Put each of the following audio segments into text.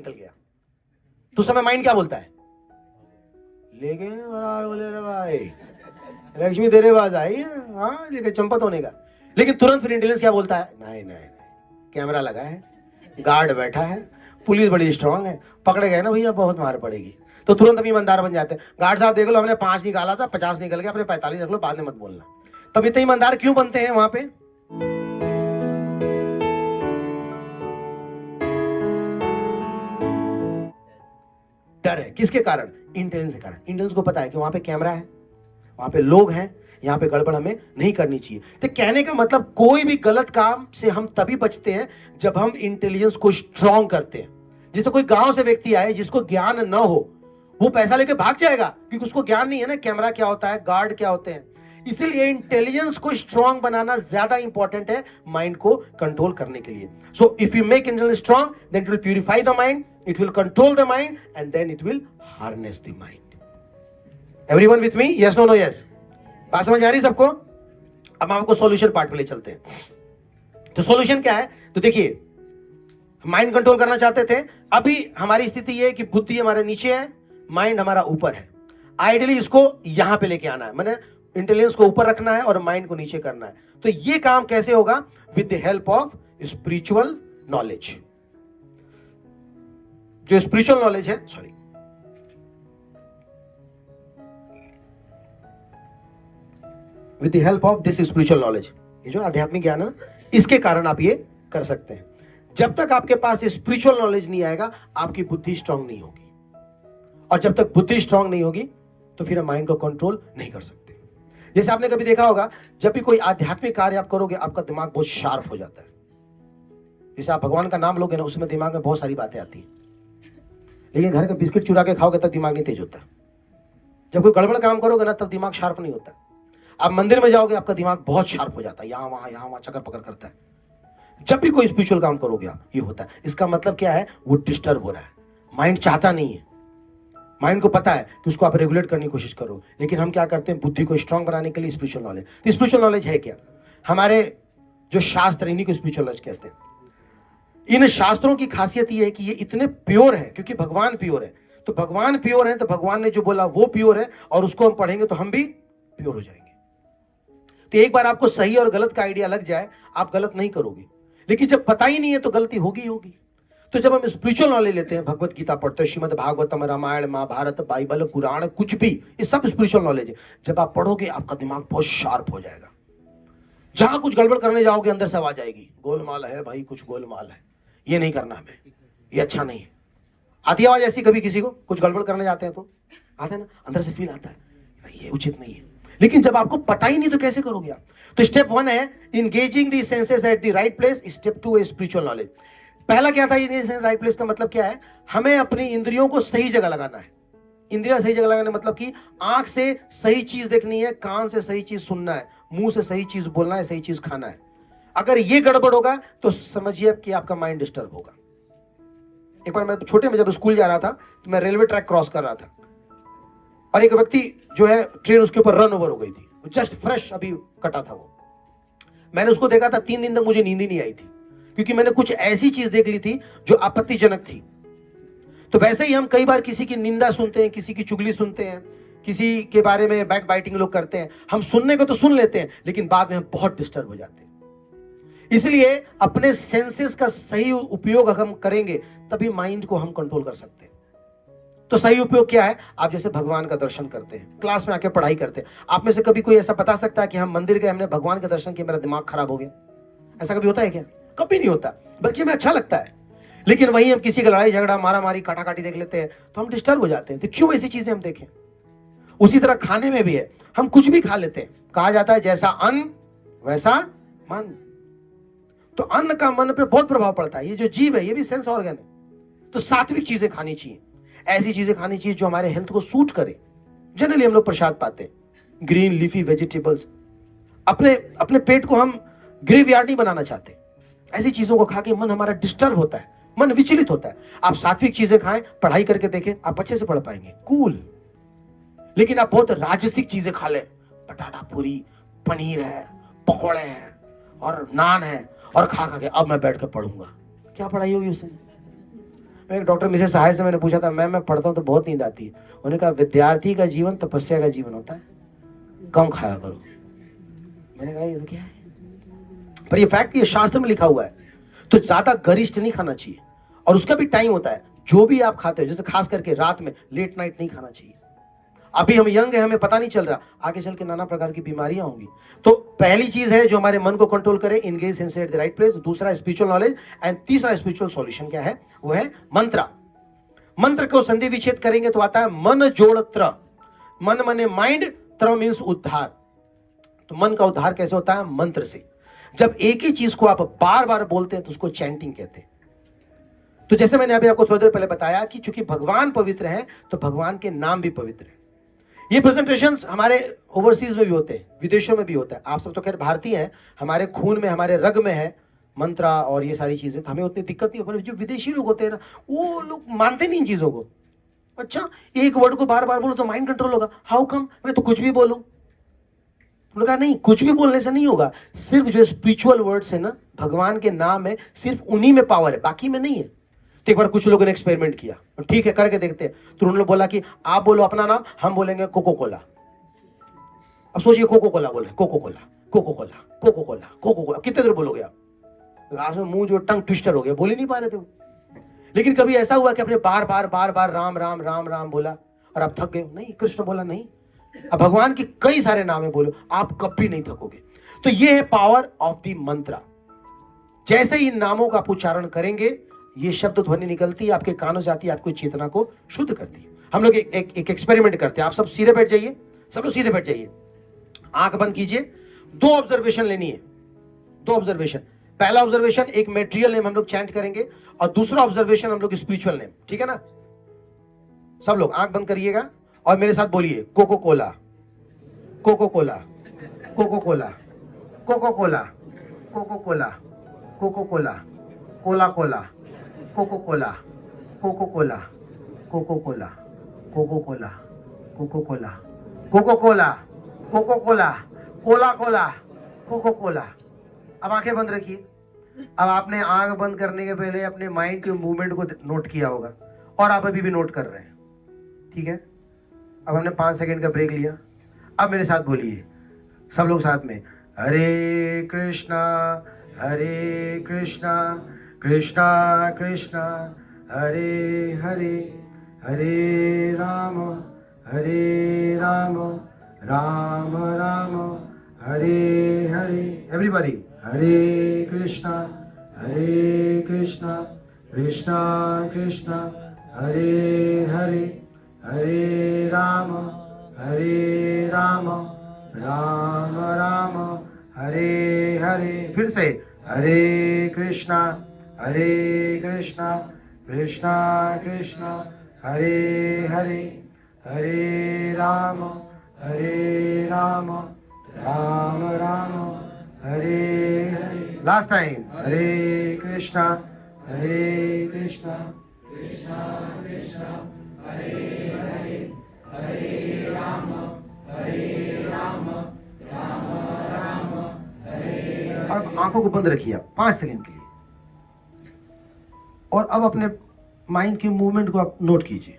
निकल गया तो समय माइंड क्या बोलता है, लेके बोले रे भाई लक्ष्मी तेरे पास आई है, हाँ लेके चंपत होने का। लेकिन तुरंत फिर इंटेलिजेंस क्या बोलता है, नहीं नहीं कैमरा लगा है, गार्ड बैठा है, पुलिस बड़ी स्ट्रांग है, पकड़े गए ना भैया बहुत मार पड़ेगी। तो तुरंत अभी ईमानदार बन जाते हैं, गार्ड साहब देख लो हमने 5 निकाला था, 50 निकल गया, अपने 45 रख लो, बाद में मत बोलना। तब इतने ईमानदार क्यों बनते हैं वहां पे? डर है, किसके कारण? इंटेलिजेंस के कारण। इंटेलिजेंस को पता है कि वहां पे कैमरा है, वहां पे लोग हैं, यहाँ पे गड़बड़ हमें नहीं करनी चाहिए। तो कहने का मतलब कोई भी गलत काम से हम तभी बचते हैं जब हम इंटेलिजेंस को स्ट्रांग करते हैं। जैसे कोई गांव से व्यक्ति आए जिसको ज्ञान न हो, वो पैसा लेके भाग जाएगा क्योंकि उसको ज्ञान नहीं है ना, कैमरा क्या होता है, गार्ड क्या होते हैं। इसीलिए इंटेलिजेंस को स्ट्रांग बनाना ज्यादा इंपॉर्टेंट है माइंड को कंट्रोल करने के लिए। So if you make intelligence strong, then it will purify the mind, it will control the mind and then it will harness the mind. Everyone with me? Yes no no yes? बात समझ आ रही सबको? अब हम आपको solution part पे ले चलते हैं। तो सॉल्यूशन क्या है? तो देखिए, माइंड कंट्रोल करना चाहते थे, अभी हमारी स्थिति ये है कि बुद्धि हमारे नीचे है, माइंड हमारा ऊपर है। आइडियली इसको यहां पे लेके आना है, मैंने इंटेलिजेंस को ऊपर रखना है और माइंड को नीचे करना है। तो ये काम कैसे होगा? With the help of spiritual knowledge. जो स्पिरिचुअल नॉलेज है, sorry, with the help of this spiritual knowledge, ये जो आध्यात्मिक ज्ञान है, इसके कारण आप ये कर सकते हैं। जब तक आपके पास स्पिरिचुअल नॉलेज नहीं आएगा, आपकी बुद्धि स्ट्रांग नहीं होगी, और जब तक बुद्धि स्ट्रांग नहीं होगी तो फिर हम माइंड को कंट्रोल नहीं कर सकते। जैसे आपने कभी देखा होगा, जब भी कोई आध्यात्मिक कार्य आप करोगे, आपका दिमाग बहुत शार्प हो जाता है। जैसे आप भगवान का नाम लोगे ना, उसमें दिमाग में बहुत सारी बातें आती हैं, लेकिन घर का बिस्किट चुरा के खाओगे तब दिमाग नहीं तेज होता। जब कोई गड़बड़ काम करोगे ना, तब दिमाग शार्प नहीं होता। आप मंदिर में जाओगे, आपका दिमाग बहुत शार्प हो जाता है, यहाँ वहां चक्कर पकड़ करता है। जब भी कोई स्पिरिचुअल काम करोगे आप, ये होता है। इसका मतलब क्या है? वो डिस्टर्ब हो रहा है, माइंड चाहता नहीं है। माइंड को पता है कि उसको आप रेगुलेट करने की कोशिश करो, लेकिन हम क्या करते हैं? बुद्धि को स्ट्रांग बनाने के लिए स्पिरिचुअल नॉलेज। तो स्पिरिचुअल नॉलेज है क्या? हमारे जो शास्त्र, इन्हीं को स्पिरिचुअल नॉलेज कहते हैं। इन शास्त्रों की खासियत ये है कि ये इतने प्योर है, क्योंकि भगवान प्योर है। तो भगवान प्योर है, तो भगवान ने जो बोला वो प्योर है, और उसको हम पढ़ेंगे तो हम भी प्योर हो जाएंगे। तो एक बार आपको सही और गलत का आइडिया लग जाए, आप गलत नहीं करोगे। लेकिन जब पता ही नहीं है तो गलती होगी होगी। तो जब हम स्पिरिचुअल नॉलेज लेते हैं, भगवत गीता पढ़ते हैं, श्रीमद् भागवतम, रामायण, महाभारत, बाइबल, पुराण, कुछ भी, ये सब स्पिरिचुअल नॉलेज है। जब आप पढ़ोगे, आपका दिमाग बहुत शार्प हो जाएगा। जहां कुछ गड़बड़ करने जाओगे, अंदर से आवाज आएगी, गोलमाल है भाई, कुछ गोलमाल है, ये नहीं करना हमें, ये अच्छा नहीं है। आती आवाज ऐसी कभी किसी को कुछ गड़बड़ करने जाते हैं तो आता है ना, अंदर से फील आता है ये उचित नहीं है। लेकिन जब आपको पता ही नहीं तो कैसे करोगे आप? तो स्टेप 1 है engaging the senses at the right place. Step 2 है स्पिरिचुअल नॉलेज। पहला क्या था? राइट प्लेस का मतलब क्या है? हमें अपनी इंद्रियों को सही जगह लगाना है। इंद्रियां सही जगह लगाना मतलब कि आंख से सही चीज देखनी है, कान से सही चीज सुनना है, मुंह से सही चीज बोलना है, सही चीज खाना है। अगर ये गड़बड़ होगा तो समझिए कि आपका माइंड डिस्टर्ब होगा। एक बार मैं छोटे में जब स्कूल जा रहा था, तो मैं रेलवे ट्रैक क्रॉस कर रहा था, और एक व्यक्ति जो है, ट्रेन उसके ऊपर रन ओवर हो गई थी, जस्ट फ्रेश अभी कटा था वो। मैंने उसको देखा था, 3 दिन तक मुझे नींद ही नहीं आई थी, क्योंकि मैंने कुछ ऐसी चीज देख ली थी जो आपत्तिजनक थी। तो वैसे ही हम कई बार किसी की निंदा सुनते हैं, किसी की चुगली सुनते हैं, किसी के बारे में बैक बाइटिंग लोग करते हैं। हम सुनने को तो सुन लेते हैं, लेकिन बाद में हम बहुत डिस्टर्ब हो जाते हैं। इसलिए अपने सेंसेस का सही उपयोग अगर हम करेंगे, तभी माइंड को हम कंट्रोल कर सकते हैं। तो सही उपयोग क्या है? आप जैसे भगवान का दर्शन करते हैं, क्लास में आके पढ़ाई करते हैं। आप में से कभी कोई ऐसा बता सकता है कि हम मंदिर गए, हमने भगवान का दर्शन किया, मेरा दिमाग खराब हो गया? ऐसा कभी होता है क्या? कभी नहीं होता, बल्कि हमें अच्छा लगता है। लेकिन वही हम किसी का लड़ाई झगड़ा, मारा मारी, काटाकाटी देख लेते हैं तो हम डिस्टर्ब हो जाते हैं। तो क्यों ऐसी चीजें हम देखें? उसी तरह खाने में भी है, हम कुछ भी खा लेते हैं। कहा जाता है जैसा अन्न वैसा मन। तो अन्न का मन पे बहुत प्रभाव पड़ता है। ये जो जीव है, ये भी सेंस ऑर्गन है। तो सात्विक चीजें खानी चाहिए, ऐसी चीजें खानी चाहिए जो हमारे हेल्थ को सूट करे। जनरली हम लोग प्रसाद पाते हैं, ग्रीन लीफी वेजिटेबल्स। अपने पेट को हम ग्रेवयार्ड नहीं बनाना चाहते। ऐसी चीजों को खा के मन हमारा डिस्टर्ब होता है, मन विचलित होता है। आप सात्विक चीजें खाएं, पढ़ाई करके देखें, आप अच्छे से पढ़ पाएंगे, कूल। लेकिन आप बहुत राजसिक चीजें खा लें, पटाटा पूरी, पनीर है, पकौड़े हैं और नान है, और खा के अब मैं बैठ कर पढ़ूंगा, क्या पढ़ाई होगी उससे? एक डॉक्टर मिसेस सहाय से मैंने पूछा था, मैं पढ़ता हूँ तो बहुत नींद आती है। उन्होंने कहा विद्यार्थी का जीवन तपस्या का जीवन होता है, कम खाया करो। मैंने कहा ये तो क्या है, पर ये फैक्ट, ये शास्त्र में लिखा हुआ है। तो ज्यादा गरिष्ठ नहीं खाना चाहिए, और उसका भी टाइम होता है। जो भी आप खाते हो, जैसे खास करके रात में लेट नाइट नहीं खाना चाहिए। अभी हम यंग है, हमें पता नहीं चल रहा, आगे चल के नाना प्रकार की बीमारियां होंगी। तो पहली चीज है जो हमारे मन को कंट्रोल करे, engage sense at the right place. दूसरा स्पिरिचुअल नॉलेज, एंड तीसरा स्पिरिचुअल सॉल्यूशन क्या है, वो है मंत्र। मंत्र को संधि विच्छेद करेंगे तो आता है मन जोड़त्र। मन मने माइंड, त्र मीन्स उद्धार। तो मन का उद्धार कैसे होता है, मंत्र से। जब एक ही चीज को आप बार बार बोलते हैं तो उसको चैंटिंग कहते हैं। तो जैसे मैंने अभी आपको थोड़ी देर पहले बताया कि चूंकि भगवान पवित्र है तो भगवान के नाम भी पवित्र है। ये प्रेजेंटेशंस हमारे ओवरसीज में भी होते हैं, विदेशों में भी होता है। आप सब तो खैर भारतीय हैं, हमारे खून में, हमारे रग में है मंत्रा और ये सारी चीजें, तो हमें उतनी दिक्कत नहीं होती। जो विदेशी लोग होते हैं ना, वो लोग मानते नहीं इन चीजों को। अच्छा, एक वर्ड को बार बार बोलो तो माइंड कंट्रोल होगा, हाउ कम, मैं तो कुछ भी बोलूं। उन्होंने कहा नहीं, कुछ भी बोलने से नहीं होगा, सिर्फ जो स्पिरिचुअल वर्ड्स है ना, भगवान के नाम है, सिर्फ उन्हीं में पावर है, बाकी में नहीं है। तो एक बार कुछ लोगों ने एक्सपेरिमेंट किया, तो ठीक है करके देखते हैं। तो उन्होंने बोला कि आप बोलो अपना नाम, हम बोलेंगे कोको कोला। अब सोचिए, कोको कोला बोल रहे, Coca Cola, Coca Cola, Coca Cola, Coca Cola, कितने देर बोलोगे आप? लास्ट में मुंह जो टंग ट्विस्टर हो गया, बोल ही नहीं पा रहे थे वो। लेकिन कभी ऐसा हुआ कि आपने बार बार बार बार राम राम राम राम बोला और आप थक गए? नहीं, कृष्ण बोला नहीं। अब भगवान के कई सारे नाम है, बोलो, आप कभी नहीं थकोगे। तो ये है पावर ऑफ द मंत्र। जैसे ही इन नामों का आप उच्चारण करेंगे, ये शब्द ध्वनि निकलती है, आपके कानों से आती है, आपकी चेतना को शुद्ध करती है। हम लोग एक एक्सपेरिमेंट करते हैं। आप सब सीधे बैठ जाइए, सब लोग सीधे बैठ जाइए, आंख बंद कीजिए। 2 ऑब्जर्वेशन लेनी है, 2 ऑब्जर्वेशन। पहला ऑब्जर्वेशन, एक मेटेरियल नेम हम लोग चैंट करेंगे, और दूसरा ऑब्जर्वेशन हम लोग स्पिरिचुअल नेम, ठीक है ना? सब लोग आंख बंद करिएगा और मेरे साथ बोलिए, Coca Cola, Coca Cola, Coca Cola, Coca Cola, Coca Cola, Coca Cola, Cola Cola, Coca Cola, Coca Cola, Coca Cola, Coca Cola, Coca Cola, Coca Cola, Coca Cola, Cola Cola, Coca Cola. अब आंखें बंद रखिए। अब आपने आंख बंद करने के पहले अपने माइंड के मूवमेंट को नोट किया होगा, और आप अभी भी नोट कर रहे हैं, ठीक है? अब हमने 5 सेकंड का ब्रेक लिया। अब मेरे साथ बोलिए, सब लोग साथ में, हरे कृष्णा कृष्णा कृष्णा हरे हरे, हरे राम राम राम हरे हरे। एवरीबॉडी, हरे कृष्णा कृष्णा कृष्णा हरे हरे, हरे राम राम राम हरे हरे। फिर से, हरे कृष्णा कृष्णा कृष्णा हरे हरे, हरे राम राम राम हरे हरे। लास्ट टाइम, हरे कृष्णा कृष्णा कृष्णा हरे हरे, हरे राम राम हरे। अब आंखों को बंद रखिए 5 सेकंड के लिए, और अब अपने माइंड के मूवमेंट को आप नोट कीजिए।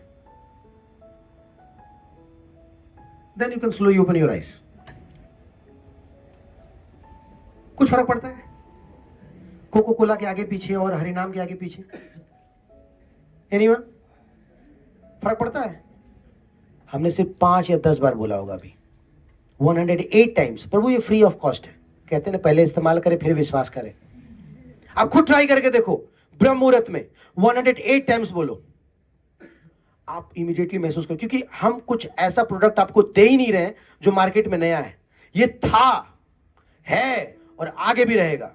Then you can slowly open your eyes. कुछ फर्क पड़ता है कोको कोला के आगे पीछे और हरिनाम के आगे पीछे? एनीवन? फर्क पड़ता है? हमने सिर्फ 5 या 10 बार बोला होगा अभी, 108 टाइम्स। प्रभु ये फ्री ऑफ कॉस्ट है, कहते हैं ना, पहले इस्तेमाल करें फिर विश्वास करें। आप खुद ट्राई करके देखो, ब्रह्म मुहूर्त में 108 टाइम्स बोलो, आप इमीडिएटली महसूस करो। क्योंकि हम कुछ ऐसा प्रोडक्ट आपको दे ही नहीं रहे जो मार्केट में नया है, ये था, है और आगे भी रहेगा।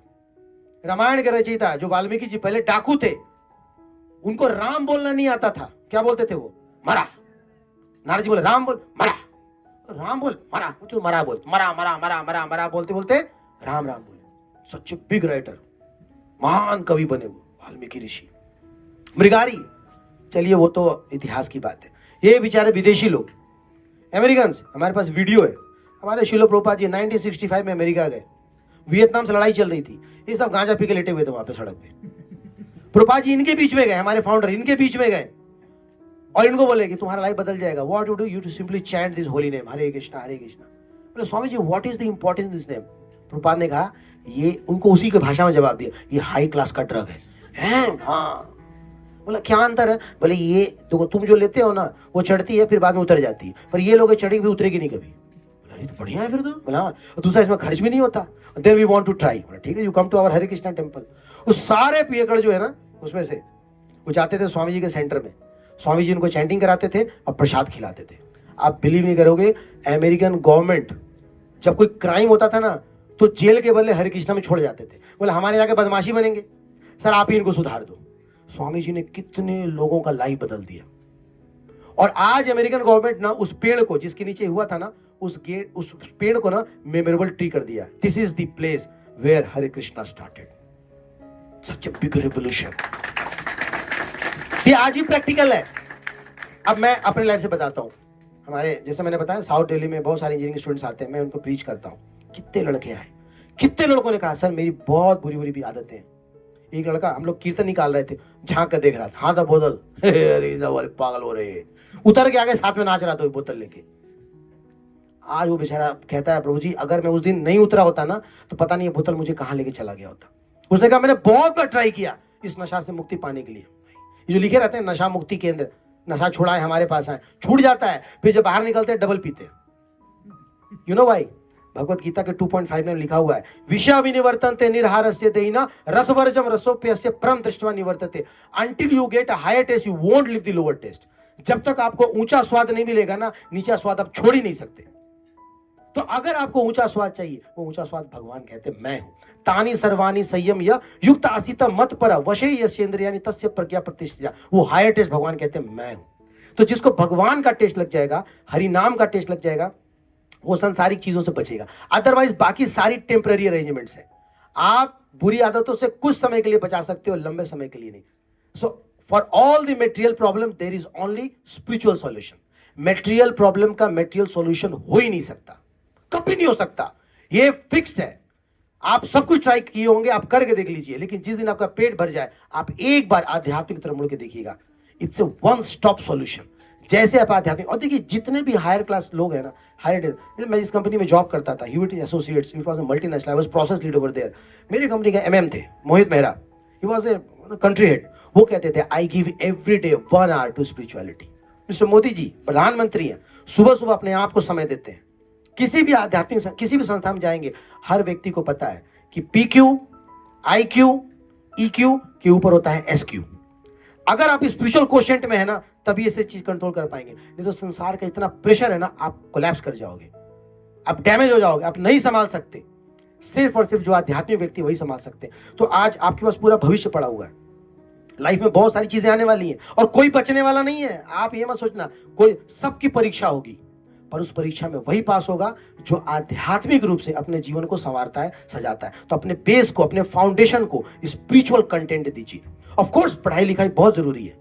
रामायण का रचयिता जो वाल्मीकि जी पहले डाकू थे, उनको राम बोलना नहीं आता था। क्या बोलते थे वो? मरा। नारद जी बोले राम बोल, मरा, राम बोल, मरा, तो मरा बोल, मरा मरा मरा मरा मरा बोलते बोलते राम राम बोले। सच बिग राइटर, महान कवि बने वो वाल्मीकि ऋषि। मृगारी, चलिए वो तो इतिहास की बात है। ये बेचारे विदेशी लोग, अमेरिकन, हमारे पास वीडियो है। हमारे शिलो प्रभुपाद जी 1965 में अमेरिका गए, वियतनाम से लड़ाई चल रही थी, ये सब गांजा पी के लेटे हुए थे वहां पे सड़क पे। प्रभुपाद जी इनके बीच में गए, हमारे फाउंडर इनके बीच में गए और इनको बोले कि तुम्हारा लाइफ बदल जाएगा। What you do, you to simply chant this holy name, Hare Krishna Hare Krishna. बोले Swami ji what is the importance this name? Prabhupada ने कहा, ये उनको उसी की भाषा में जवाब दिया, ये हाई क्लास का ड्रग है। हाँ। बोला क्या अंतर है? बोले ये तो तुम जो लेते हो ना वो चढ़ती है फिर बाद में उतर जाती है, पर ये लोग चढ़ी भी उतरेगी नहीं कभी। बोला ये तो बढ़िया है फिर तो। बोला और दूसरा इसमें खर्च भी नहीं होता। Then we want to try. ठीक है, you come to our Hare Krishna temple. उस सारे पियकड़ जो है ना उसमें से वो जाते थे स्वामी जी के सेंटर में, स्वामी जी उनको चैंटिंग कराते थे और प्रसाद खिलाते थे। आप बिलीव नहीं करोगे, अमेरिकन गवर्नमेंट जब कोई क्राइम होता था ना तो जेल के बदले हरे कृष्णा में छोड़ जाते थे। बोले हमारे जाके बदमाशी बनेंगे, सर आप ही इनको सुधार दो। स्वामी जी ने कितने लोगों का लाइफ बदल दिया। और आज अमेरिकन गवर्नमेंट ना उस पेड़ को जिसके नीचे हुआ था ना उस पेड़ को ना मेमोरेबल ट्री कर दिया। This is the place where Hare Krishna started. Such a big revolution. ये आज ही प्रैक्टिकल है। अब मैं अपने लाइफ से बताता हूं। हमारे जैसे मैंने बताया साउथ दिल्ली में बहुत सारे इंजीनियरिंग स्टूडेंट्स आते हैं, मैं उनको प्रीच करता हूं। कितने लड़के आए, कितने लड़कों ने कहा सर मेरी बहुत बुरी बुरी भी आदतें हैं। एक लड़का, हम लोग कीर्तन निकाल रहे थे, झांक कर देख रहा था, हाँ था बोतल, अरे पागल हो रहे, उतर के आगे साथ में नाच रहा था बोतल लेके। आज वो बेचारा कहता है प्रभु जी अगर मैं उस दिन नहीं उतरा होता ना तो पता नहीं ये बोतल मुझे कहां लेके चला गया होता। उसने कहा मैंने बहुत बार ट्राई किया इस नशा से मुक्ति पाने के लिए। ये जो लिखे रहते हैं नशा मुक्ति केंद्र, नशा छुड़ाए हमारे पास आए, छूट जाता है, फिर जब बाहर निकलते हैं डबल पीते। यू नो भाई, भगवत गीता के 2.5 में लिखा हुआ है विषय विनिवर्तन्ते निर्हारस्य देहिना रसवर्जम रसोप्यस्य परम दृष्ट्वा निवर्तते। Until you get a higher taste you won't leave the lower taste. जब तक आपको ऊंचा स्वाद नहीं मिलेगा ना नीचा स्वाद आप छोड़ ही नहीं सकते। तो अगर आपको ऊंचा स्वाद चाहिए, वो ऊंचा स्वाद भगवान कहते मैं हूं। तानी सर्वाणी संयम या युक्त आसित मत पर वशे यशेंद्रियानि तस्य प्रज्ञा प्रतिष्ठिता। वो हायर टेस्ट भगवान कहते मैं हूं। तो जिसको भगवान का टेस्ट लग जाएगा, हरि नाम का टेस्ट लग जाएगा, वो संसारिक चीजों से बचेगा। अदरवाइज बाकी सारी टेम्पररी अरेंजमेंट्स है। आप बुरी आदतों से कुछ समय के लिए बचा सकते हो, लंबे समय के लिए नहीं। So for all the material problem there is only spiritual solution. Material problem का मेटेरियल सॉल्यूशन हो ही नहीं सकता, कभी नहीं हो सकता, ये फिक्स्ड है। आप सब कुछ ट्राई किए होंगे, आप करके देख लीजिए, लेकिन जिस दिन आपका पेट भर जाए आप एक बार आध्यात्मिक तरफ मुड़ के देखिएगा। It's a one stop solution. जैसे आप आध्यात्मिक, और देखिए जितने भी हायर क्लास लोग हैं ना, हायर, मैं इस कंपनी में जॉब करता था, Hewitt Associates, it was a multinational, I was process lead over there. मेरी कंपनी के एमएम थे Mohit Mehra, he was a country head. वो कहते थे I give every day 1 hour to spirituality. Mister Modi ji प्रधानमंत्री हैं, सुबह सुबह अपने आप को समय देते हैं। किसी भी आध्यात्मिक किसी भी संस्था में जाएंगे, हर व्यक्ति को पता है कि पीक्यू, आईक्यू, ईक्यू के ऊपर होता है एसक्यू। अगर आप स्पिरिचुअल कोशेंट में है ना तभी ऐसे चीज कंट्रोल कर पाएंगे, नहीं तो संसार का इतना प्रेशर है ना आप कोलैप्स कर जाओगे, आप डैमेज हो जाओगे, आप नहीं संभाल सकते। सिर्फ और सिर्फ जो आध्यात्मिक व्यक्ति वही संभाल सकते हैं। तो आज आपके पास पूरा भविष्य पड़ा हुआ है, लाइफ में बहुत सारी चीजें आने वाली हैं और कोई बचने वाला नहीं है। आप ये मत सोचना कोई, सबकी परीक्षा होगी, पर उस परीक्षा में वही पास होगा जो आध्यात्मिक रूप से अपने जीवन को संवारता है, सजाता है। तो अपने बेस को, अपने फाउंडेशन को स्पिरिचुअल कंटेंट दीजिए। ऑफ कोर्स पढ़ाई लिखाई बहुत जरूरी है,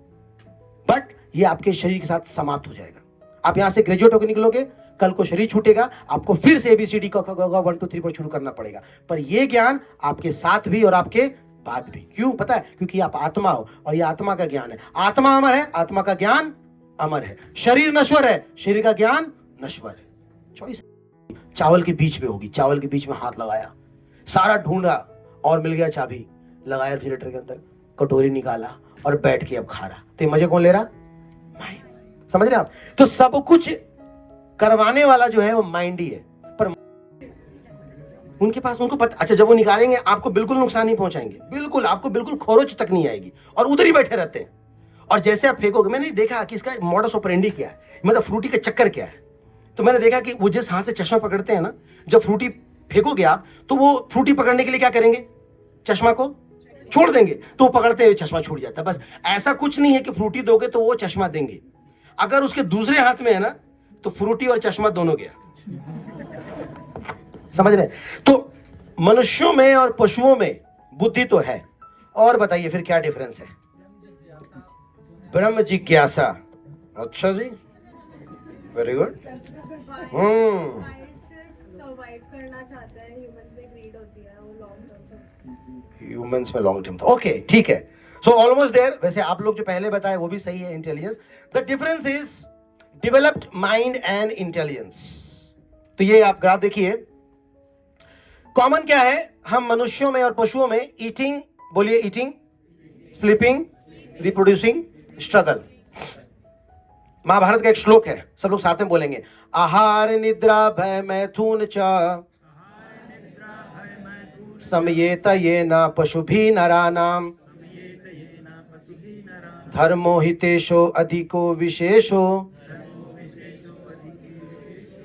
बट ये आपके शरीर के साथ समाप्त हो जाएगा। आप यहां से ग्रेजुएट होकर निकलोगे, कल को शरीर छूटेगा, आपको फिर से ABCD का 1 2 3 पर शुरू करना पड़ेगा। पर यह ज्ञान आपके साथ भी और आपके बाद भी। क्यों पता है? क्योंकि आप आत्मा हो और यह आत्मा का ज्ञान है। आत्मा अमर है, आत्मा का ज्ञान अमर है। शरीर नश्वर है, शरीर का ज्ञान नश्वर है। चॉइस चावल के बीच में होगी। चावल के बीच में हाथ लगाया, सारा ढूंढा और मिल गया चाबी, लगाया रेफ्रिजरेटर के अंदर, कटोरी निकाला और बैठ के अब खा रहा। तो मजे कौन ले रहा? माइंड। समझ रहे आप? तो सब कुछ करवाने वाला जो है वो माइंड ही है, पर उनके पास, उनको पता। अच्छा जब वो निकालेंगे आपको बिल्कुल नुकसान नहीं पहुंचाएंगे, बिल्कुल आपको बिल्कुल खरोच तक नहीं आएगी, और उधर ही बैठे रहते हैं। और जैसे आप फेंकोगे, मैंने देखा कि इसका मॉडस ऑपरेंडी क्या है, मतलब फ्रूटी का चक्कर क्या है। तो मैंने देखा कि वो जिस हाथ से चश्मा पकड़ते हैं ना, जब फ्रूटी फेंकोगे आप तो वो फ्रूटी पकड़ने के लिए क्या करेंगे? चश्मा को छोड़ देंगे, तो वो पकड़ते हुए चश्मा छूट जाता है। बस ऐसा कुछ नहीं है कि फ्रूटी दोगे तो वो चश्मा देंगे। अगर उसके दूसरे हाथ में है ना तो फ्रूटी और चश्मा दोनों गया। समझ रहे? तो मनुष्यों में और पशुओं में बुद्धि तो है। और बताइए फिर क्या डिफरेंस है? ब्रह्म जिज्ञासा। अच्छा जी, वेरी गुड। सर्वाइव करना चाहता है, ह्यूमंस में ग्रीड होती है, वो लॉन्ग टर्म से ह्यूमंस में लॉन्ग टर्म। ओके ठीक है। So almost there. वैसे आप लोग जो पहले बताए वो भी सही है, intelligence. The difference is developed mind and intelligence. तो ये आप ग्राफ देखिए, कॉमन क्या है हम मनुष्यों में और पशुओं में? ईटिंग, बोलिए eating, sleeping, reproducing, struggle. Mahabharat का एक श्लोक है, सब लोग साथ में बोलेंगे, आहार निद्रा भय मैथुन च समयेत येन पशुभिः नराणाम् धर्मो हितेशो अधिको विशेषो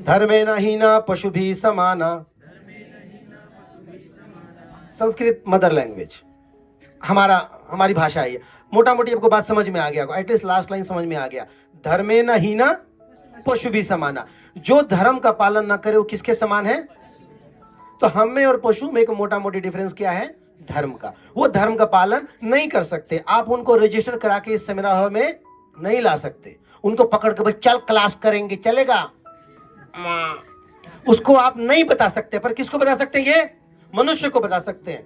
धर्मेण हीना पशुभिः समाना। संस्कृत मदर लैंग्वेज, हमारी भाषा है ये। मोटा मोटी आपको बात समझ में आ गया, एटलीस्ट लास्ट लाइन समझ में आ गया। धर्मेण हीना पशुभिः समाना। जो धर्म का पालन ना करे वो किसके समान है? तो हम में और पशु में एक मोटा मोटी डिफरेंस क्या है? धर्म का। वो धर्म का पालन नहीं कर सकते। आप उनको रजिस्टर करा के इस सेमिनार हॉल में नहीं ला सकते। उनको पकड़ के चल क्लास करेंगे, चलेगा? उसको आप नहीं बता सकते, पर किसको बता सकते हैं? ये मनुष्य को बता सकते हैं,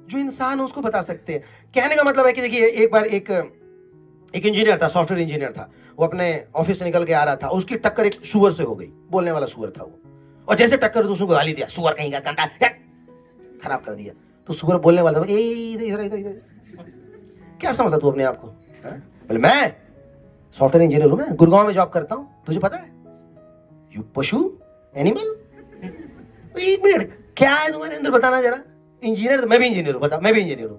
जो इंसान है उसको बता सकते हैं। कहने का मतलब है कि देखिए, एक बार एक इंजीनियर था, सॉफ्टवेयर इंजीनियर था। वो अपने ऑफिस से निकल के आ रहा था, उसकी टक्कर एक सुअर से हो गई। बोलने वाला सुअर था वो, और जैसे टक्कर तो उसको गाली दिया, सुअर कहीं का गंदा, खराब कर दिया। तो सुअर बोलने वाला था, इधर इधर इधर, क्या समझता तू अपने आप को? बोले मैं सॉफ्टवेयर इंजीनियर हूं, मैं गुड़गांव में जॉब करता हूं, तुझे पता है? यू पशु, एनिमल। एक मिनट, क्या है तुम्हारे अंदर बताना जरा। इंजीनियर, मैं भी इंजीनियर हूं, बता। मैं भी इंजीनियर हूं,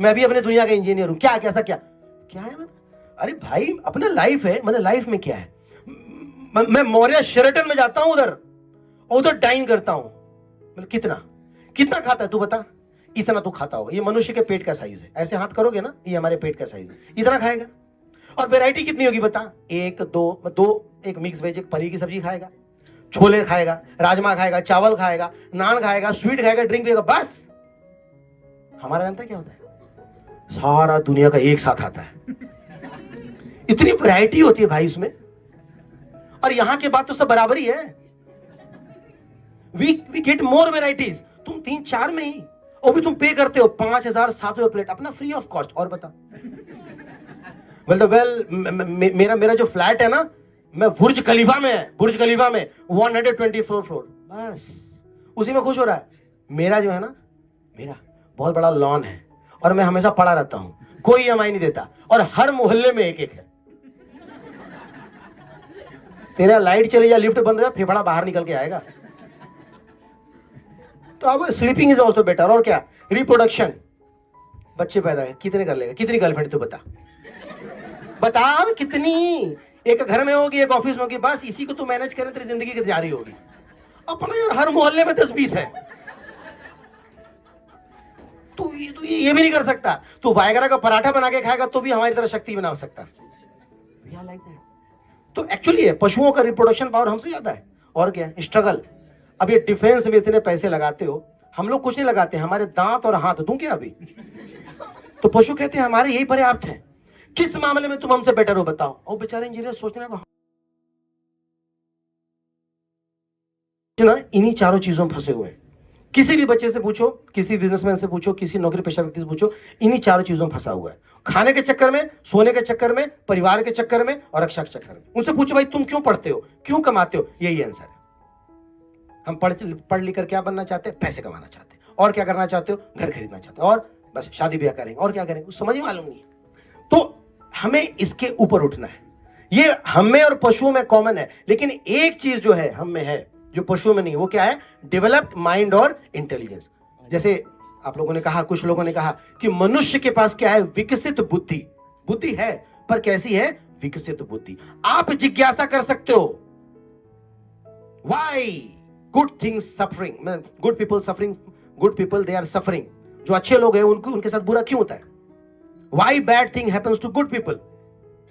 मैं भी अपने दुनिया का इंजीनियर हूं। क्या कैसा क्या क्या है? अरे भाई, अपना लाइफ है, मैंने लाइफ में क्या है? मैं मौर्य शेरेटन में जाता हूं उधर डाइन करता हूं। मतलब कितना खाता है तू बता? इतना तू खाता होगा। ये मनुष्य के पेट का साइज है। ऐसे हाथ करोगे ना, ये हमारे पेट का साइज है, इतना खाएगा। और वैरायटी कितनी होगी बता? एक मिक्स वेज, एक पनीर की सब्जी खाएगा, छोले खाएगा, राजमा खाएगा, चावल खाएगा, नान खाएगा, स्वीट खाएगा, ड्रिंक पिएगा, बस। हमारा जानता है क्या होता है? सारा दुनिया का एक साथ आता है। इतनी वैरायटी होती है भाई इसमें। और यहां के बाद तो सब बराबर ही है। We get more varieties. तुम 3-4 में ही, और भी तुम पे करते हो 5,000-7,000 प्लेट अपना, फ्री ऑफ कॉस्ट। और बता, मेरा जो फ्लैट है ना, मैं बुर्ज खलीफा में 124 फ्लोर, बस उसी में खुश हो रहा है। मेरा जो है ना, मेरा बहुत बड़ा लॉन है, और मैं हमेशा पड़ा रहता हूं, कोई EMI नहीं देता, और हर मोहल्ले में एक है। तेरा लाइट चली जाए, लिफ्ट बंद हो जाए, फेफड़ा बाहर निकल के आएगा। तो अब स्लीपिंग इज ऑल्सो बेटर। और क्या? रिप्रोडक्शन, बच्चे पैदा है, कितने कर लेगा? कितनी गर्लफ्रेंड? तू बता कितनी? एक घर में होगी, एक ऑफिस में होगी, बस इसी को तू मैनेज करे, तेरी जिंदगी की जारी होगी। अपना यार हर मोहल्ले में 10-20 है। तू ये भी नहीं कर सकता। तू वायगरा का पराठा बना के खाएगा तो भी हमारी तरह शक्ति बना सकता। तो एक्चुअली है, पशुओं का रिप्रोडक्शन पावर हमसे ज्यादा है। और क्या? स्ट्रगल। अब ये डिफेंस में इतने पैसे लगाते हो, हम लोग कुछ नहीं लगाते, हमारे दांत और हाथ दूं क्या अभी? तो पशु कहते हैं हमारे यही पर्याप्त है। किस मामले में तुम हमसे बेटर हो बताओ? और बेचारे इंजीनियर सोचने को ना, इन्हीं चारों चीजों में फंसे हुए हैं। किसी भी बच्चे से पूछो, किसी बिजनेसमैन से पूछो, किसी नौकरी पेशा व्यक्ति से पूछो, इन्हीं चारों चीजों में फंसा हुआ है। खाने के चक्कर में, सोने के चक्कर में, परिवार के चक्कर में, और रक्षा के चक्कर में। उनसे पूछो भाई तुम क्यों पढ़ते हो, क्यों कमाते हो? यही आंसर है। हम पढ़ लिख कर क्या बनना चाहते हैं? पैसे कमाना चाहते हैं। और क्या करना चाहते हो? घर खरीदना चाहते हो, और बस शादी ब्याह करेंगे। और क्या करेंगे? समझ ही मालूम नहीं है। तो हमें इसके ऊपर उठना है। ये हमें और पशुओं में कॉमन है, लेकिन एक चीज जो है हम में है जो पशुओं में नहीं, वो क्या है? डेवलप्ड माइंड और इंटेलिजेंस। जैसे आप लोगों ने कहा, कुछ लोगों ने कहा कि मनुष्य के पास क्या है? विकसित बुद्धि। बुद्धि है, पर कैसी है? विकसित बुद्धि। आप जिज्ञासा कर सकते हो, why good things suffering, good people suffering, good people they are suffering. जो अच्छे लोग हैं उनके साथ बुरा क्यों होता है? Why bad thing happens to good people.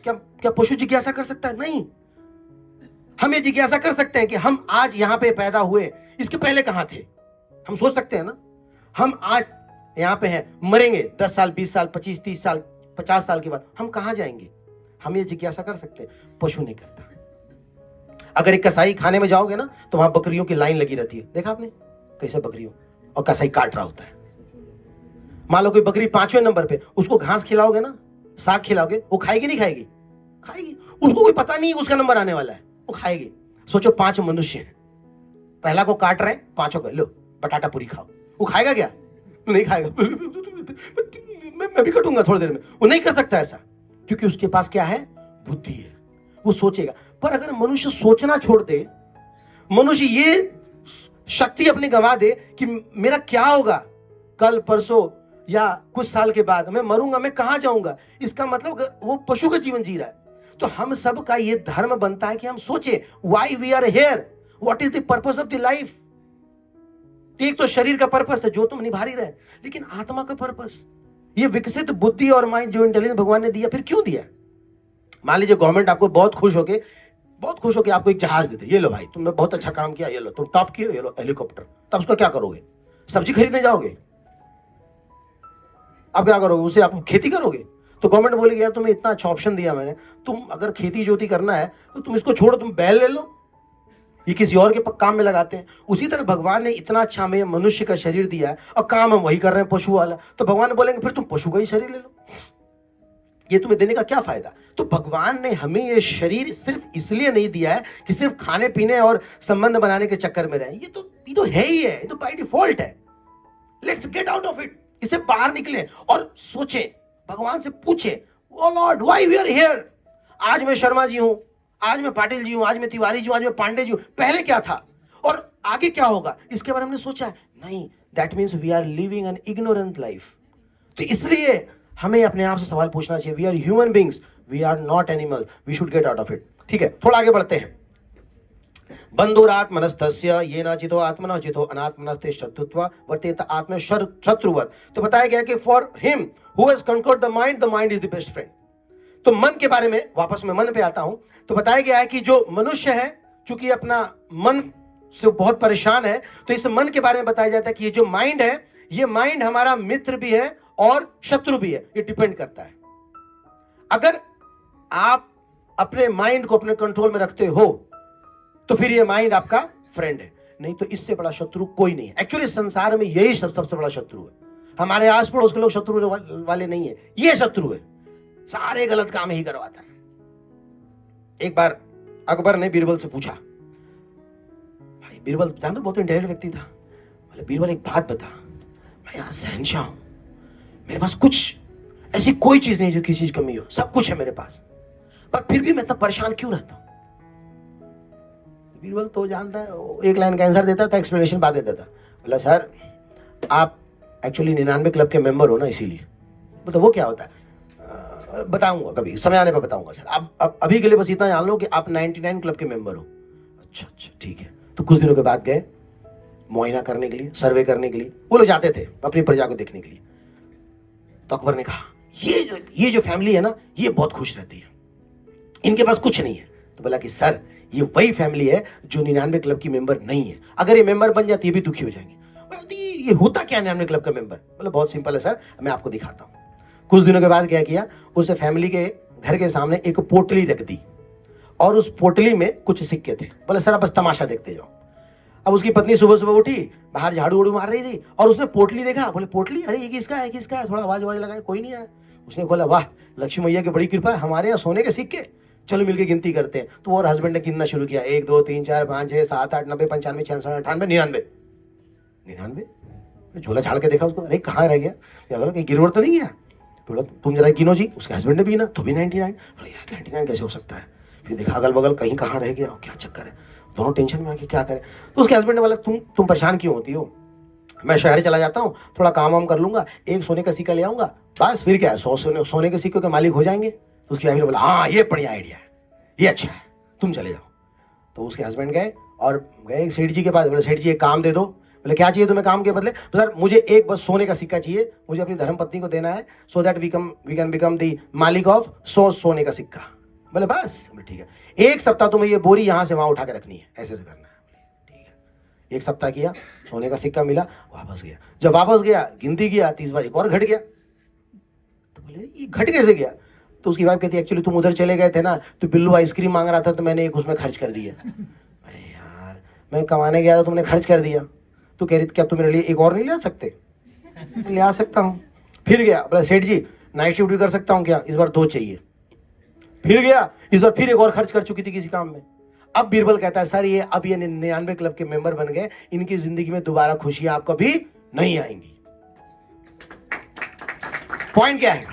क्या पशु जिज्ञासा कर सकता है? नहीं। हम ये जिज्ञासा कर सकते हैं कि हम आज यहां पे पैदा हुए, इसके पहले कहां थे? हम सोच सकते हैं ना। हम आज यहां पे हैं, मरेंगे 10 साल, 20 साल, 25, 30 साल, 50 साल के बाद हम कहां जाएंगे? हम ये जिज्ञासा कर सकते हैं, पशु नहीं करता। अगर एक कसाई खाने में जाओगे ना, तो वहां बकरियों की लाइन लगी रहती है। देखा आपने कैसे? बकरियों, और कसाई काट रहा होता है। मान लो कोई बकरी 5वें नंबर पे, उसको घास खिलाओगे ना, साग खिलाओगे, वो खाएगी नहीं खाएगी? खाएगी। उसको कोई पता नहीं उसका नंबर आने वाला है, वो खाएगी। सोचो 5 मनुष्य हैं, पहला को काट रहे हैं, 5 को लो बटाटा पूरी खाओ, वो खाएगा क्या? नहीं खाएगा। मैं भी कटूंगा थोड़ी देर में। वो नहीं कर सकता ऐसा, क्योंकि उसके पास क्या है? बुद्धि है, वो सोचेगा। पर अगर मनुष्य सोचना छोड़ दे, मनुष्य ये शक्ति अपनी गंवा दे कि मेरा क्या होगा कल परसों या कुछ साल के बाद, मैं मरूंगा, मैं कहां जाऊंगा, इसका मतलब वो पशु का जीवन जी रहा है। तो हम सब का ये धर्म बनता है कि हम सोचे why we are here, what is the purpose of the life. एक तो शरीर का पर्पस है जो तुम निभा ही रहे, लेकिन आत्मा का पर्पस, ये विकसित बुद्धि और माइंड जो इंटेलिजेंस भगवान ने दिया, फिर क्यों दिया? मान लीजिए गवर्नमेंट आपको बहुत खुश होके आपको एक जहाज देते, ये लो भाई तुमने बहुत अच्छा काम किया, ये लो तुम टॉप किए, ये लो हेलीकॉप्टर। तब उसका क्या करोगे? सब्जी खरीदने जाओगे? अब क्या करोगे? उसे आप खेती करोगे? तो गवर्नमेंट बोलेगी यार तुम्हें इतना अच्छा ऑप्शन दिया मैंने, तुम अगर खेती जोती करना है तो तुम इसको छोड़ो, तुम बैल ले लो, ये किसी और के काम में लगाते हैं। उसी तरह भगवान ने इतना अच्छा हमें मनुष्य का शरीर दिया है और काम हम वही कर रहे हैं पशु वाला, तो भगवान बोलेंगे फिर तुम पशु का ही शरीर ले लो, ये तुम्हें देने का क्या फायदा? तो भगवान ने हमें ये शरीर सिर्फ इसलिए नहीं दिया है कि सिर्फ खाने पीने और संबंध बनाने के चक्कर में रहे, ये तो है ही है, ये तो बाय डिफॉल्ट है। Let's get out of it, इससे बाहर निकले और सोचे, भगवान से पूछे, O lord why we are here. आज मैं शर्मा जी हूं, आज मैं पाटिल जी हूं, आज मैं तिवारी जी हूं, आज मैं पांडे जी हूं, पहले क्या था और आगे क्या होगा, इसके बारे में हमने सोचा है नहीं। That means we are living an ignorant life. तो इसलिए हमें अपने आप से सवाल पूछना चाहिए, we are human beings, we are not animal, we should get out of it. ठीक है, थोड़ा आगे बढ़ते हैं। बंधुरात्मनस्तस्य ये न चितो आत्मन चितो अनात्मनस्ते शत्रुत्व वर्तेत आत्म शत्रुवत। तो बताया गया कि for him who has conquered the mind is the best friend. तो मन के बारे में, वापस मैं मन पे आता हूं, तो बताया गया है कि जो मनुष्य है चूंकि अपना मन से बहुत परेशान है, तो इस मन के बारे में बताया जाता है कि ये जो माइंड है, ये माइंड हमारा मित्र भी है और शत्रु भी है, ये डिपेंड करता है। अगर आप अपने माइंड को अपने कंट्रोल में रखते हो तो फिर ये माइंड आपका फ्रेंड है, नहीं तो इससे बड़ा शत्रु कोई नहीं है। एक्चुअली संसार में यही सबसे बड़ा शत्रु है। हमारे आस पड़ोस के लोग शत्रु वाले नहीं है, ये शत्रु है, सारे गलत काम ही करवाता है। एक बार अकबर ने बीरबल से पूछा, भाई बीरबल जानते बहुत इंटेलिजेंट व्यक्ति था, बोले बीरबल एक बात बता, मैं यहाँ शहंशाह हूं, मेरे पास कुछ ऐसी कोई चीज नहीं जो किसी चीज कमी हो, सब कुछ है मेरे पास, पर फिर भी मैं तब परेशान क्यों रहता हूं? बीरबल तो जानता है, एक लाइन का आंसर देता था, एक्सप्लेनेशन बाद देता था। बोला सर आप एक्चुअली 99 क्लब के मेंबर हो ना, इसीलिए। मतलब वो क्या होता है बताऊंगा, कभी समय आने पर बताऊंगा सर। आप अभी के लिए बस इतना जान लो कि आप 99 क्लब के मेंबर हो। अच्छा ठीक है। तो कुछ दिनों के बाद गए मुआयना करने के लिए, सर्वे करने के लिए, वो लोग जाते थे अपनी प्रजा को देखने के लिए। तो अकबर ने कहा ये जो फैमिली है ना, ये बहुत खुश रहती है, इनके पास कुछ नहीं है। तो बोला कि सर ये वही फैमिली है जो 99 क्लब की मेंबर नहीं है, अगर ये मेंबर बन जाती है भी दुखी हो जाएंगे। ये होता क्या 99 क्लब का मेंबर? बोला बहुत सिंपल है सर, मैं आपको दिखाता हूँ। कुछ दिनों के बाद क्या किया, उस फैमिली के घर के सामने एक पोटली रख दी और उस पोटली में कुछ सिक्के थे। बोले सर आप बस तमाशा देखते जाओ। अब उसकी पत्नी सुबह सुबह उठी, बाहर झाड़ू वाड़ू मार रही थी और उसने पोटली देखा। बोले पोटली, अरे ये किसका है, किसका है? थोड़ा आवाज लगाए, कोई नहीं आया। उसने बोला वाह लक्ष्मी मैया की बड़ी कृपा है, हमारे यहाँ सोने के सिक्के, चलो मिलकर गिनती करते हैं। तो और हस्बैंड ने गिनना शुरू किया, 1 2 3 4 5 6 7 8 90 95 96 98 99। झोला झाड़ के देखा उसको, अरे कहाँ रह गया, कहीं गिरवट तो नहीं गया? बोला तुम जरा गिनो जी। उसके हस्बैंड ने भी गिना तो भी 99। अरे यार 99 कैसे हो सकता है? फिर देखा अगल बगल कहीं कहाँ रह गया, क्या चक्कर है? दोनों टेंशन में आके क्या करें। तो उसके हस्बैंड ने बोला तुम परेशान क्यों होती हो, मैं शहर चला जाता हूँ, थोड़ा काम वाम कर लूंगा, एक सोने का सिक्का ले आऊंगा, बस फिर क्या है 100 सोने के सिक्कों के मालिक हो जाएंगे। तो उसकी वाइफ ने बोला हाँ ये बढ़िया आइडिया है, ये अच्छा है, तुम चले जाओ। तो उसके हस्बैंड गए और गए सेठ जी के पास। बोले सेठ जी एक काम दे दो। बोले क्या चाहिए तुम्हें काम के बदले? तो सर मुझे एक बस सोने का सिक्का चाहिए, मुझे अपनी धर्मपत्नी को देना है, so that we can become the मालिक ऑफ 100 सोने का सिक्का। बोले बस? बोले ठीक है, 1 सप्ताह तुम्हें ये बोरी यहाँ से वहां उठा के रखनी है, ऐसे करना है। ठीक है, 1 सप्ताह किया, सोने का सिक्का मिला, वापस गया। जब वापस गया गिनती किया, 30 बार एक और घट गया। तो बोले ये घट कैसे गया? तो उसकी वाइफ कहती है एक्चुअली तुम उधर चले गए थे ना, तो बिल्लू आइसक्रीम मांग रहा था, तो मैंने एक उसमें खर्च कर दिया। अरे यार मैं कमाने गया था, तुमने खर्च कर दिया। तो कह रही क्या तुम मेरे लिए एक और नहीं ले आ सकते? ले आ सकता हूँ, फिर गया, बोला सेठ जी नाइट शिफ्ट भी कर सकता हूं क्या, इस बार 2 चाहिए। फिर गया, इस बार फिर एक और खर्च कर चुकी थी किसी काम में। अब बीरबल कहता है सर ये अब ये 99 क्लब के मेंबर बन गए, इनकी जिंदगी में दोबारा खुशियां आपको भी नहीं आएंगी। पॉइंट क्या है,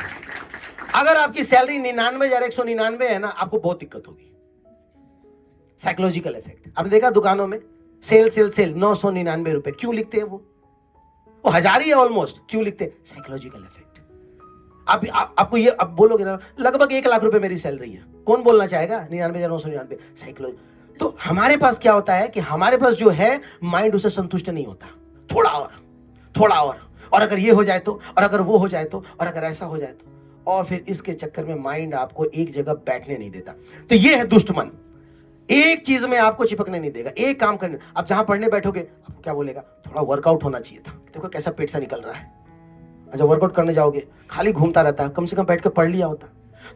अगर आपकी सैलरी 99,199 है ना, आपको बहुत दिक्कत होगी। साइकोलॉजिकल इफेक्ट आपने देखा दुकानों में सेल सेल सेल 999 रुपए, क्यों लिखते हैं वो 1000 ही है ऑलमोस्ट, क्यों लिखते हैं, साइकोलॉजिकल इफेक्ट। आपको ये अब बोलोगे ना लगभग 1 लाख रुपए मेरी सैलरी है, कौन बोलना चाहेगा 99,999, साइकोलॉजी। तो हमारे पास क्या होता है कि हमारे पास जो है माइंड उसे संतुष्ट नहीं होता, थोड़ा और अगर ये हो जाए तो, और अगर वो हो जाए तो, और अगर ऐसा हो जाए तो, और फिर इसके चक्कर में माइंड आपको एक जगह बैठने नहीं देता। तो ये है दुष्ट मन, एक चीज में आपको चिपकने नहीं देगा, एक काम करने। अब जहां पढ़ने बैठोगे आपको क्या बोलेगा, थोड़ा वर्कआउट होना चाहिए था, देखो कैसा पेट सा निकल रहा है। अच्छा वर्कआउट करने जाओगे खाली घूमता रहता है, कम से कम बैठ के पढ़ लिया होता।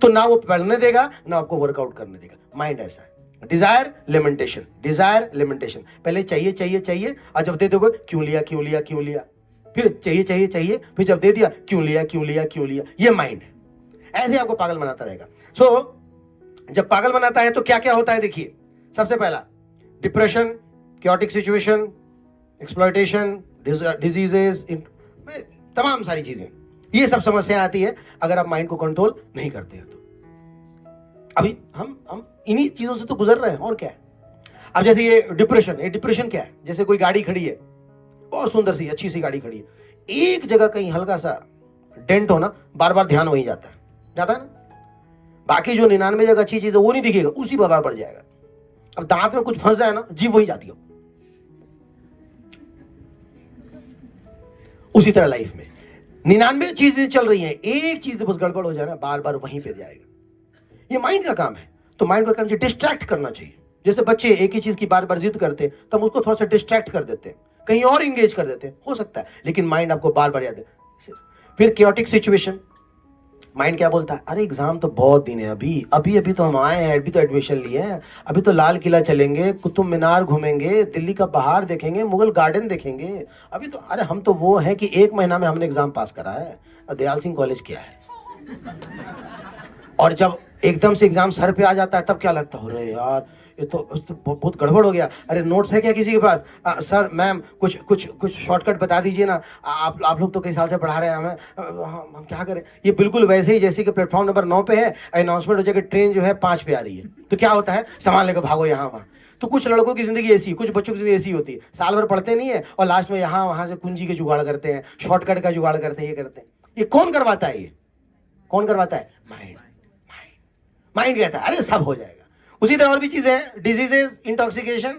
तो ना वो पढ़ने देगा ना आपको वर्कआउट करने देगा। माइंड ऐसा है, डिजायर लिमिटेशन, डिजायर लिमिटेशन। पहले चाहिए चाहिए चाहिए, और जब दे दोगे क्यों लिया क्यों लिया क्यों लिया, फिर चाहिए चाहिए चाहिए, फिर जब दे दिया क्यों लिया क्यों लिया क्यों लिया। ये माइंड है, ऐसे आपको पागल बनाता रहेगा। सो जब पागल बनाता है तो क्या क्या होता है देखिए, सबसे पहला depression, chaotic situation, exploitation, diseases, तमाम सारी चीजें, ये सब समस्या आती है अगर आप माइंड को कंट्रोल नहीं करते हैं तो। अभी हम इन्हीं चीजों से तो गुजर रहे हैं, और क्या है। अब जैसे ये डिप्रेशन क्या है, जैसे कोई गाड़ी खड़ी है, बहुत सुंदर सी अच्छी सी गाड़ी खड़ी है, एक जगह कहीं हल्का सा डेंट होना, बार बार ध्यान वही जाता है ना, बाकी जो 99 जगह अच्छी चीज है वो नहीं दिखेगा, उसी पर बार पड़ जाएगा। अब दांत में कुछ फंस जाए ना, जीभ वही जाती हो। उसी तरह लाइफ में 99 चीजें चल रही हैं, एक चीज बस गड़बड़ हो जाए ना, बार बार वहीं पे जाएगा। ये माइंड का काम है। तो माइंड का काम जो डिस्ट्रैक्ट करना चाहिए। जैसे बच्चे एक ही चीज की बार बार जिद करते हैं, तब उसको थोड़ा सा डिस्ट्रैक्ट कर देते हैं, कहीं और इंगेज कर देते हैं, हो सकता है, लेकिन माइंड आपको बार बार याद है। फिर क्योटिक सिचुएशन, माइंड क्या बोलता है, अरे एग्जाम तो बहुत दिन है, अभी अभी अभी तो हम आए हैं, अभी तो एडमिशन लिए हैं, अभी तो लाल किला चलेंगे, कुतुब मीनार घूमेंगे, दिल्ली का बहार देखेंगे, मुगल गार्डन देखेंगे, अभी तो, अरे हम तो वो हैं कि 1 महीना में हमने एग्जाम पास करा है, दयाल सिंह कॉलेज क्या है। और जब एकदम से एग्जाम सर पे आ जाता है तब क्या लगता है, अरे यार ये तो बहुत गड़बड़ हो गया। अरे नोट्स है क्या किसी के पास, सर मैम कुछ शॉर्टकट बता दीजिए ना, आप लोग तो कई साल से पढ़ा रहे हैं हमें, हम क्या करें। ये बिल्कुल वैसे ही जैसे कि प्लेटफॉर्म नंबर 9 पे है, अनाउंसमेंट हो जाएगा ट्रेन जो है 5 पे आ रही है, तो क्या होता है, सामान लेकर भागो यहाँ वहाँ। तो कुछ लड़कों की जिंदगी ऐसी, कुछ बच्चों की जिंदगी ऐसी होती है, साल भर पढ़ते नहीं है और लास्ट में यहाँ वहां से कुंजी के जुगाड़ करते हैं, शॉर्टकट का जुगाड़ करते हैं, ये करते हैं। ये कौन करवाता है, ये कौन करवाता है, माइंड कहता है अरे सब हो जाएगा। उसी तरह और भी चीजें हैं, डिजीजेस, इंटॉक्सिकेशन,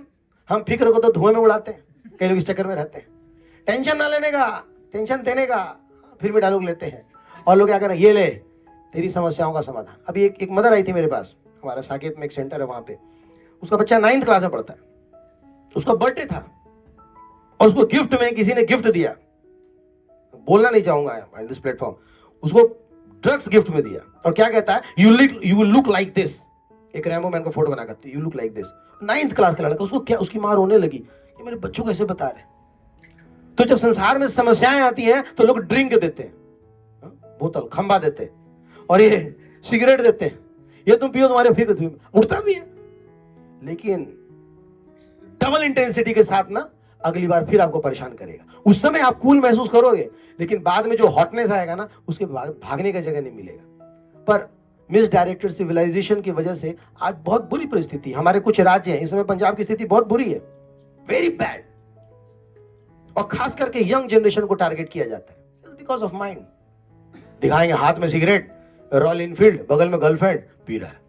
हम फिक्र को तो धुएं में उड़ाते हैं, कई लोग इस चक्कर में रहते हैं। टेंशन ना लेने का, टेंशन देने का, फिर भी डायलॉग लेते हैं। और लोग क्या करें, ये ले तेरी समस्याओं का समाधान। अभी एक मदर आई थी मेरे पास, हमारा साकेत में एक सेंटर है वहां पे, उसका बच्चा 9th क्लास में पढ़ता है, उसका बर्थडे था और उसको गिफ्ट में किसी ने गिफ्ट दिया, बोलना नहीं चाहूंगा दिस प्लेटफॉर्म, उसको ड्रग्स गिफ्ट में दिया। और क्या कहता है, you will look like this, एक रैम्बो मैन का फोटो बना कर, you look like this. 9th class का लड़का, उसको क्या, उसकी मां रोने लगी कि मेरे बच्चों को ऐसे बता रहे। तो जब संसार में समस्याएं आती हैं तो लोग ड्रिंक देते हैं, बोतल खंबा देते हैं, और ये सिगरेट देते हैं, ये तुम पियो तुम्हारे फिक्र उड़ता भी है, लेकिन डबल इंटेंसिटी के साथ ना अगली बार फिर आपको परेशान करेगा। उस समय आप कूल महसूस करोगे, लेकिन बाद में जो हॉटनेस आएगा ना, उसके भागने का जगह नहीं मिलेगा। पर मिस डायरेक्टेड सिविलाइजेशन की वजह से आज बहुत बुरी परिस्थिति, हमारे कुछ राज्य हैं, इस समय पंजाब की स्थिति बहुत बुरी है, वेरी बैड, और खास करके यंग जनरेशन को टारगेट किया जाता है बिकॉज ऑफ माइंड। दिखाएंगे हाथ में सिगरेट, रॉयल इनफील्ड, बगल में गर्लफ्रेंड, पी रहा है,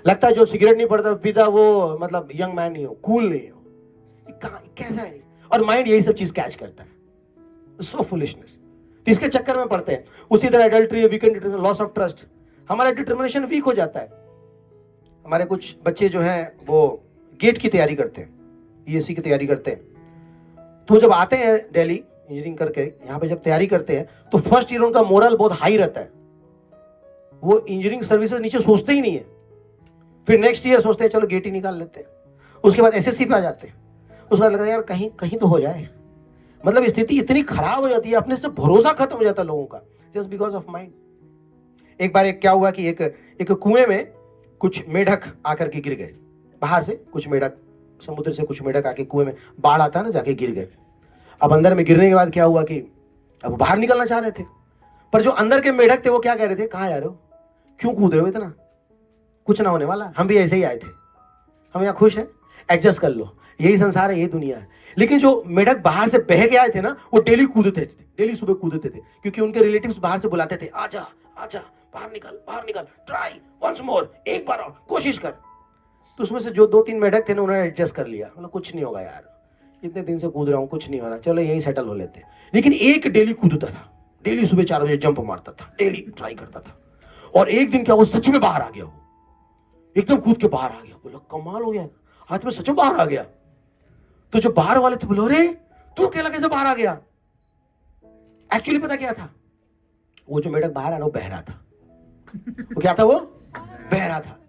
लगता है जो सिगरेट नहीं पड़ता पीता वो मतलब यंग मैन नहीं हो, कूल नहीं हो, कैसा है। और माइंड यही सब चीज कैच करता है, सो फुलिशनेस, तो इसके चक्कर में पड़ते हैं। उसी तरह adultery, weekend, loss of trust, हमारा डिटर्मिनेशन वीक हो जाता है। हमारे कुछ बच्चे जो हैं वो गेट की तैयारी करते हैं, ईएससी की तैयारी करते हैं, तो जब आते हैं दिल्ली इंजीनियरिंग करके यहाँ पे जब तैयारी करते हैं तो फर्स्ट ईयर उनका मोरल बहुत हाई रहता है, वो इंजीनियरिंग सर्विसेज नीचे सोचते ही नहीं है। फिर नेक्स्ट ईयर सोचते हैं चलो गेट ही निकाल लेते हैं, उसके बाद एसएससी पे आ जाते हैं, उसके बाद लगता है यार कहीं कहीं तो हो जाए, मतलब स्थिति इतनी खराब हो जाती है, अपने से भरोसा खत्म हो जाता है लोगों का, जस्ट बिकॉज ऑफ माइंड। एक बार क्या हुआ कि एक कुएं में कुछ मेढक आकर के गिर गए। बाहर से कुछ मेढक, समुद्र से कुछ मेढक आके कुएं में, बाढ़ आता है ना, जाके गिर गए। अब अंदर में गिरने के बाद क्या हुआ कि अब बाहर निकलना चाह रहे थे, पर जो अंदर के मेढक थे वो क्या कह रहे थे, कहाँ जा रहे हो, क्यों कूद रहे हो इतना, कुछ ना होने वाला, हम भी ऐसे ही आए थे, हम यहाँ खुश हैं, एडजस्ट कर लो, यही संसार है, यही दुनिया है। लेकिन जो मेढक बाहर से बह के आए थे ना, वो डेली कूदते थे, डेली सुबह कूदते थे, क्योंकि उनके रिलेटिव्स बाहर से बुलाते थे, आजा आजा, बाहर निकल, ट्राई वंस मोर, एक बार और कोशिश कर। तो उसमें से जो 2-3 मेढक थे ना, उन्होंने एडजस्ट कर लिया, मतलब कुछ नहीं होगा यार, इतने दिन से कूद रहा हूँ, कुछ नहीं हो रहा, चलो यहीं सेटल हो लेते। लेकिन एक डेली कूदता था, डेली सुबह 4 बजे जंप मारता था, डेली ट्राई करता था। और एक दिन क्या, वो सच में बाहर आ गया, वो एकदम कूद के बाहर आ गया। बोला कमाल हो गया, आज मैं सच में बाहर आ गया। तो जो बाहर वाले थे बोले, अरे तू अकेला कैसे बाहर आ गया? एक्चुअली पता क्या था, वो जो मेढक बाहर आया वो बह रहा था। वो क्या था, वो बह रहा था।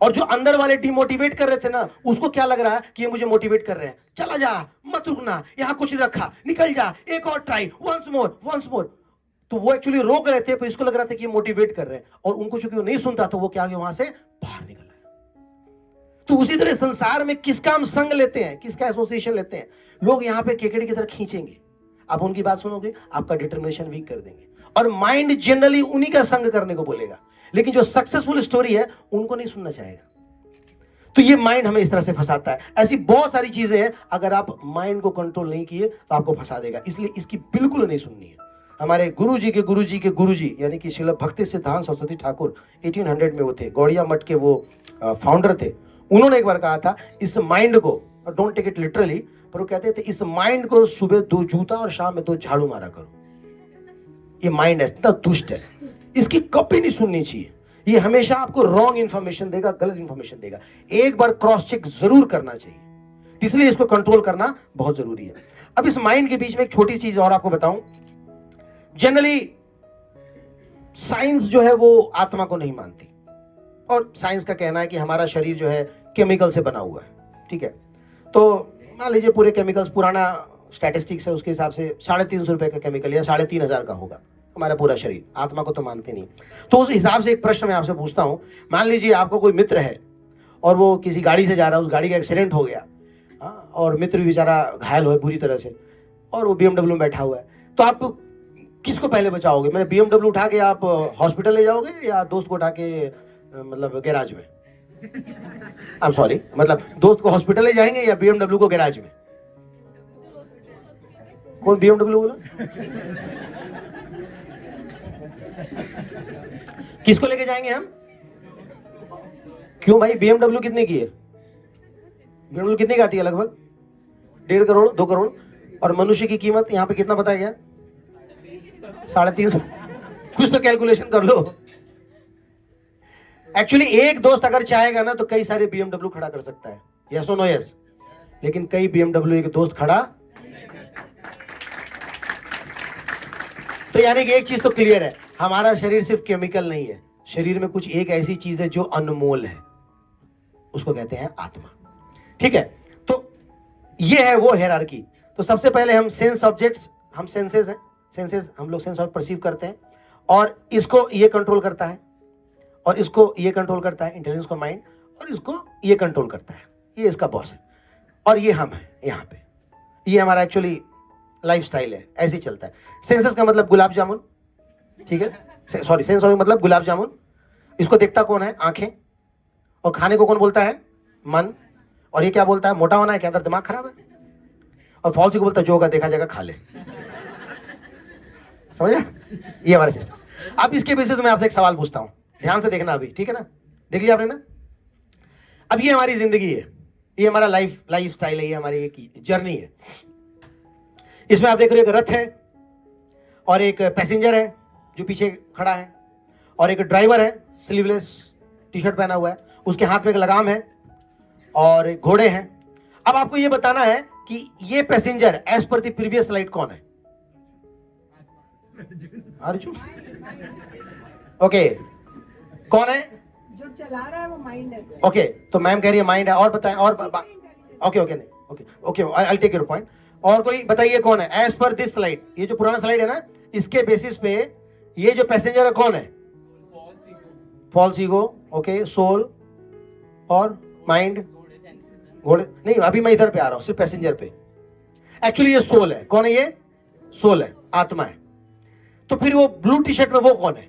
और जो अंदर वाले डिमोटिवेट कर रहे थे ना, उसको क्या लग रहा है कि ये मुझे मोटिवेट कर रहे हैं, चला जा, मत रुकना, यहां कुछ नहीं रखा, निकल जा, एक और ट्राई, वंस मोर। तो वो एक्चुअली रोक रहे थे, पर इसको लग रहा था कि ये मोटिवेट कर रहे हैं, और उनको चूंकि वो नहीं सुनता, तो वो क्या गया, वहां से बाहर निकल आया। तो उसी तरह संसार में किसका हम संग लेते हैं, किसका एसोसिएशन लेते हैं, लोग यहाँ पे केकड़े की तरह खींचेंगे, आप उनकी बात सुनोगे, आपका डिटर्मिनेशन वीक कर देंगे, और माइंड जनरली उन्हीं का संग करने को बोलेगा। लेकिन जो सक्सेसफुल स्टोरी है उनको नहीं सुनना चाहेगा। तो ये माइंड हमें इस तरह से फंसाता है। ऐसी बहुत सारी चीजें हैं, अगर आप माइंड को कंट्रोल नहीं किए तो आपको फंसा देगा, इसलिए इसकी बिल्कुल नहीं सुननी है। हमारे गुरुजी के गुरुजी यानी कि श्रील भक्ति सिद्धांत सरस्वती ठाकुर 1800 में वो थे, गौड़िया मठ के वो फाउंडर थे। उन्होंने एक बार कहा था, इस माइंड को, डोंट टेक इट लिटरली, पर वो कहते थे इस माइंड को सुबह 2 जूता और शाम में 2 झाड़ू मारा करो। ये माइंड है, इतना दुष्ट है, इसकी कभी नहीं सुननी चाहिए। ये हमेशा आपको रॉन्ग इंफॉर्मेशन देगा, गलत इंफॉर्मेशन देगा। एक बार क्रॉस चेक जरूर करना चाहिए, इसलिए इसको कंट्रोल करना बहुत जरूरी है। अब इस माइंड के बीच में एक छोटी चीज और आपको बताऊं, जनरली साइंस जो है वो आत्मा को नहीं मानती, और साइंस का कहना है कि हमारा शरीर जो है केमिकल से बना हुआ है, ठीक है। तो मान लीजिए पूरे केमिकल्स, पुराना स्टैटिस्टिक्स है उसके हिसाब से 350 रुपए का केमिकल या 3500 का होगा हमारा पूरा शरीर, आत्मा को तो मानते नहीं। तो उस हिसाब से एक प्रश्न मैं आपसे पूछता हूं, मान लीजिए आपको कोई मित्र है और वो किसी गाड़ी से जा रहा है, उस गाड़ी का एक्सीडेंट हो गया, और मित्र भी बेचारा घायल हो बुरी तरह से, और वो BMW में बैठा हुआ है, तो आप किसको पहले बचाओगे? मतलब BMW उठा के आप हॉस्पिटल ले जाओगे, या दोस्त को उठा के मतलब गैराज में? आई एम सॉरी, मतलब दोस्त को हॉस्पिटल ले जाएंगे या BMW को गैराज में? कौन BMW बोला? किसको लेके जाएंगे हम? क्यों भाई, BMW कितने की है? BMW कितने की आती है? लगभग 1.5 करोड़ 2 करोड़। और मनुष्य की कीमत यहाँ पे कितना बताया गया? 350। कुछ तो कैलकुलेशन कर लो। एक्चुअली एक दोस्त अगर चाहेगा ना तो कई सारे BMW खड़ा कर सकता है, यस और नो यस, लेकिन कई BMW एक दोस्त खड़ा। तो यानी कि एक चीज तो क्लियर है, हमारा शरीर सिर्फ केमिकल नहीं है, शरीर में कुछ एक ऐसी चीज है जो अनमोल है, उसको कहते हैं आत्मा, ठीक है। तो ये है वो हायरार्की। तो सबसे पहले हम सेंस ऑब्जेक्ट्स, हम सेंसेस हैं, सेंसेस हम लोग सेंस और परसीव करते हैं, और इसको ये कंट्रोल करता है, और इसको ये कंट्रोल करता है, इंटेलिजेंस को माइंड, और इसको ये कंट्रोल करता है, ये इसका बॉस है, और ये हम है यहाँ पे, ये हमारा एक्चुअली लाइफस्टाइल है, ऐसे ही चलता है। सेंसेस का मतलब गुलाब जामुन, ठीक है, सॉरी सेंस का मतलब गुलाब जामुन, इसको देखता कौन है? आंखें। और खाने को कौन बोलता है? मन। और ये क्या बोलता है? मोटा होना है क्या, अंदर दिमाग खराब है। और फॉल्स को बोलता है जो होगा देखा जाएगा, खा ले। समझ रहे? ये हमारा सिस्टम। अब इसके बेसिस में आपसे एक सवाल पूछता हूं, ध्यान से देखना अभी, ठीक है ना? देख लिया आपने ना? अब ये हमारी जिंदगी है, ये हमारा लाइफ स्टाइल है, ये हमारी एक जर्नी है। इसमें आप देख रहे हो एक रथ है, और एक पैसेंजर है जो पीछे खड़ा है, और एक ड्राइवर है स्लीवलेस टी-शर्ट पहना हुआ है, उसके हाथ में एक लगाम है, और घोड़े हैं। अब आपको ये बताना है कि ये passenger as per the previous slide कौन है? अर्जुन। ओके, कौन है? जो चला रहा है वो माइंड है। ओके, तो मैम कह रही है माइंड है, और बताएं, और ओके नहीं, okay I take your point. और कोई बताइए कौन है एज पर दिस स्लाइड, ये जो पुराना स्लाइड है ना, इसके बेसिस पे ये जो पैसेंजर है कौन है? फॉल्स ईगो, ओके, सोल और माइंड, घोड़े नहीं, अभी मैं इधर पे आ रहा हूं, सिर्फ पैसेंजर पे। एक्चुअली ये सोल है। कौन है ये? सोल है, आत्मा है। तो फिर वो ब्लू टी शर्ट में वो कौन है?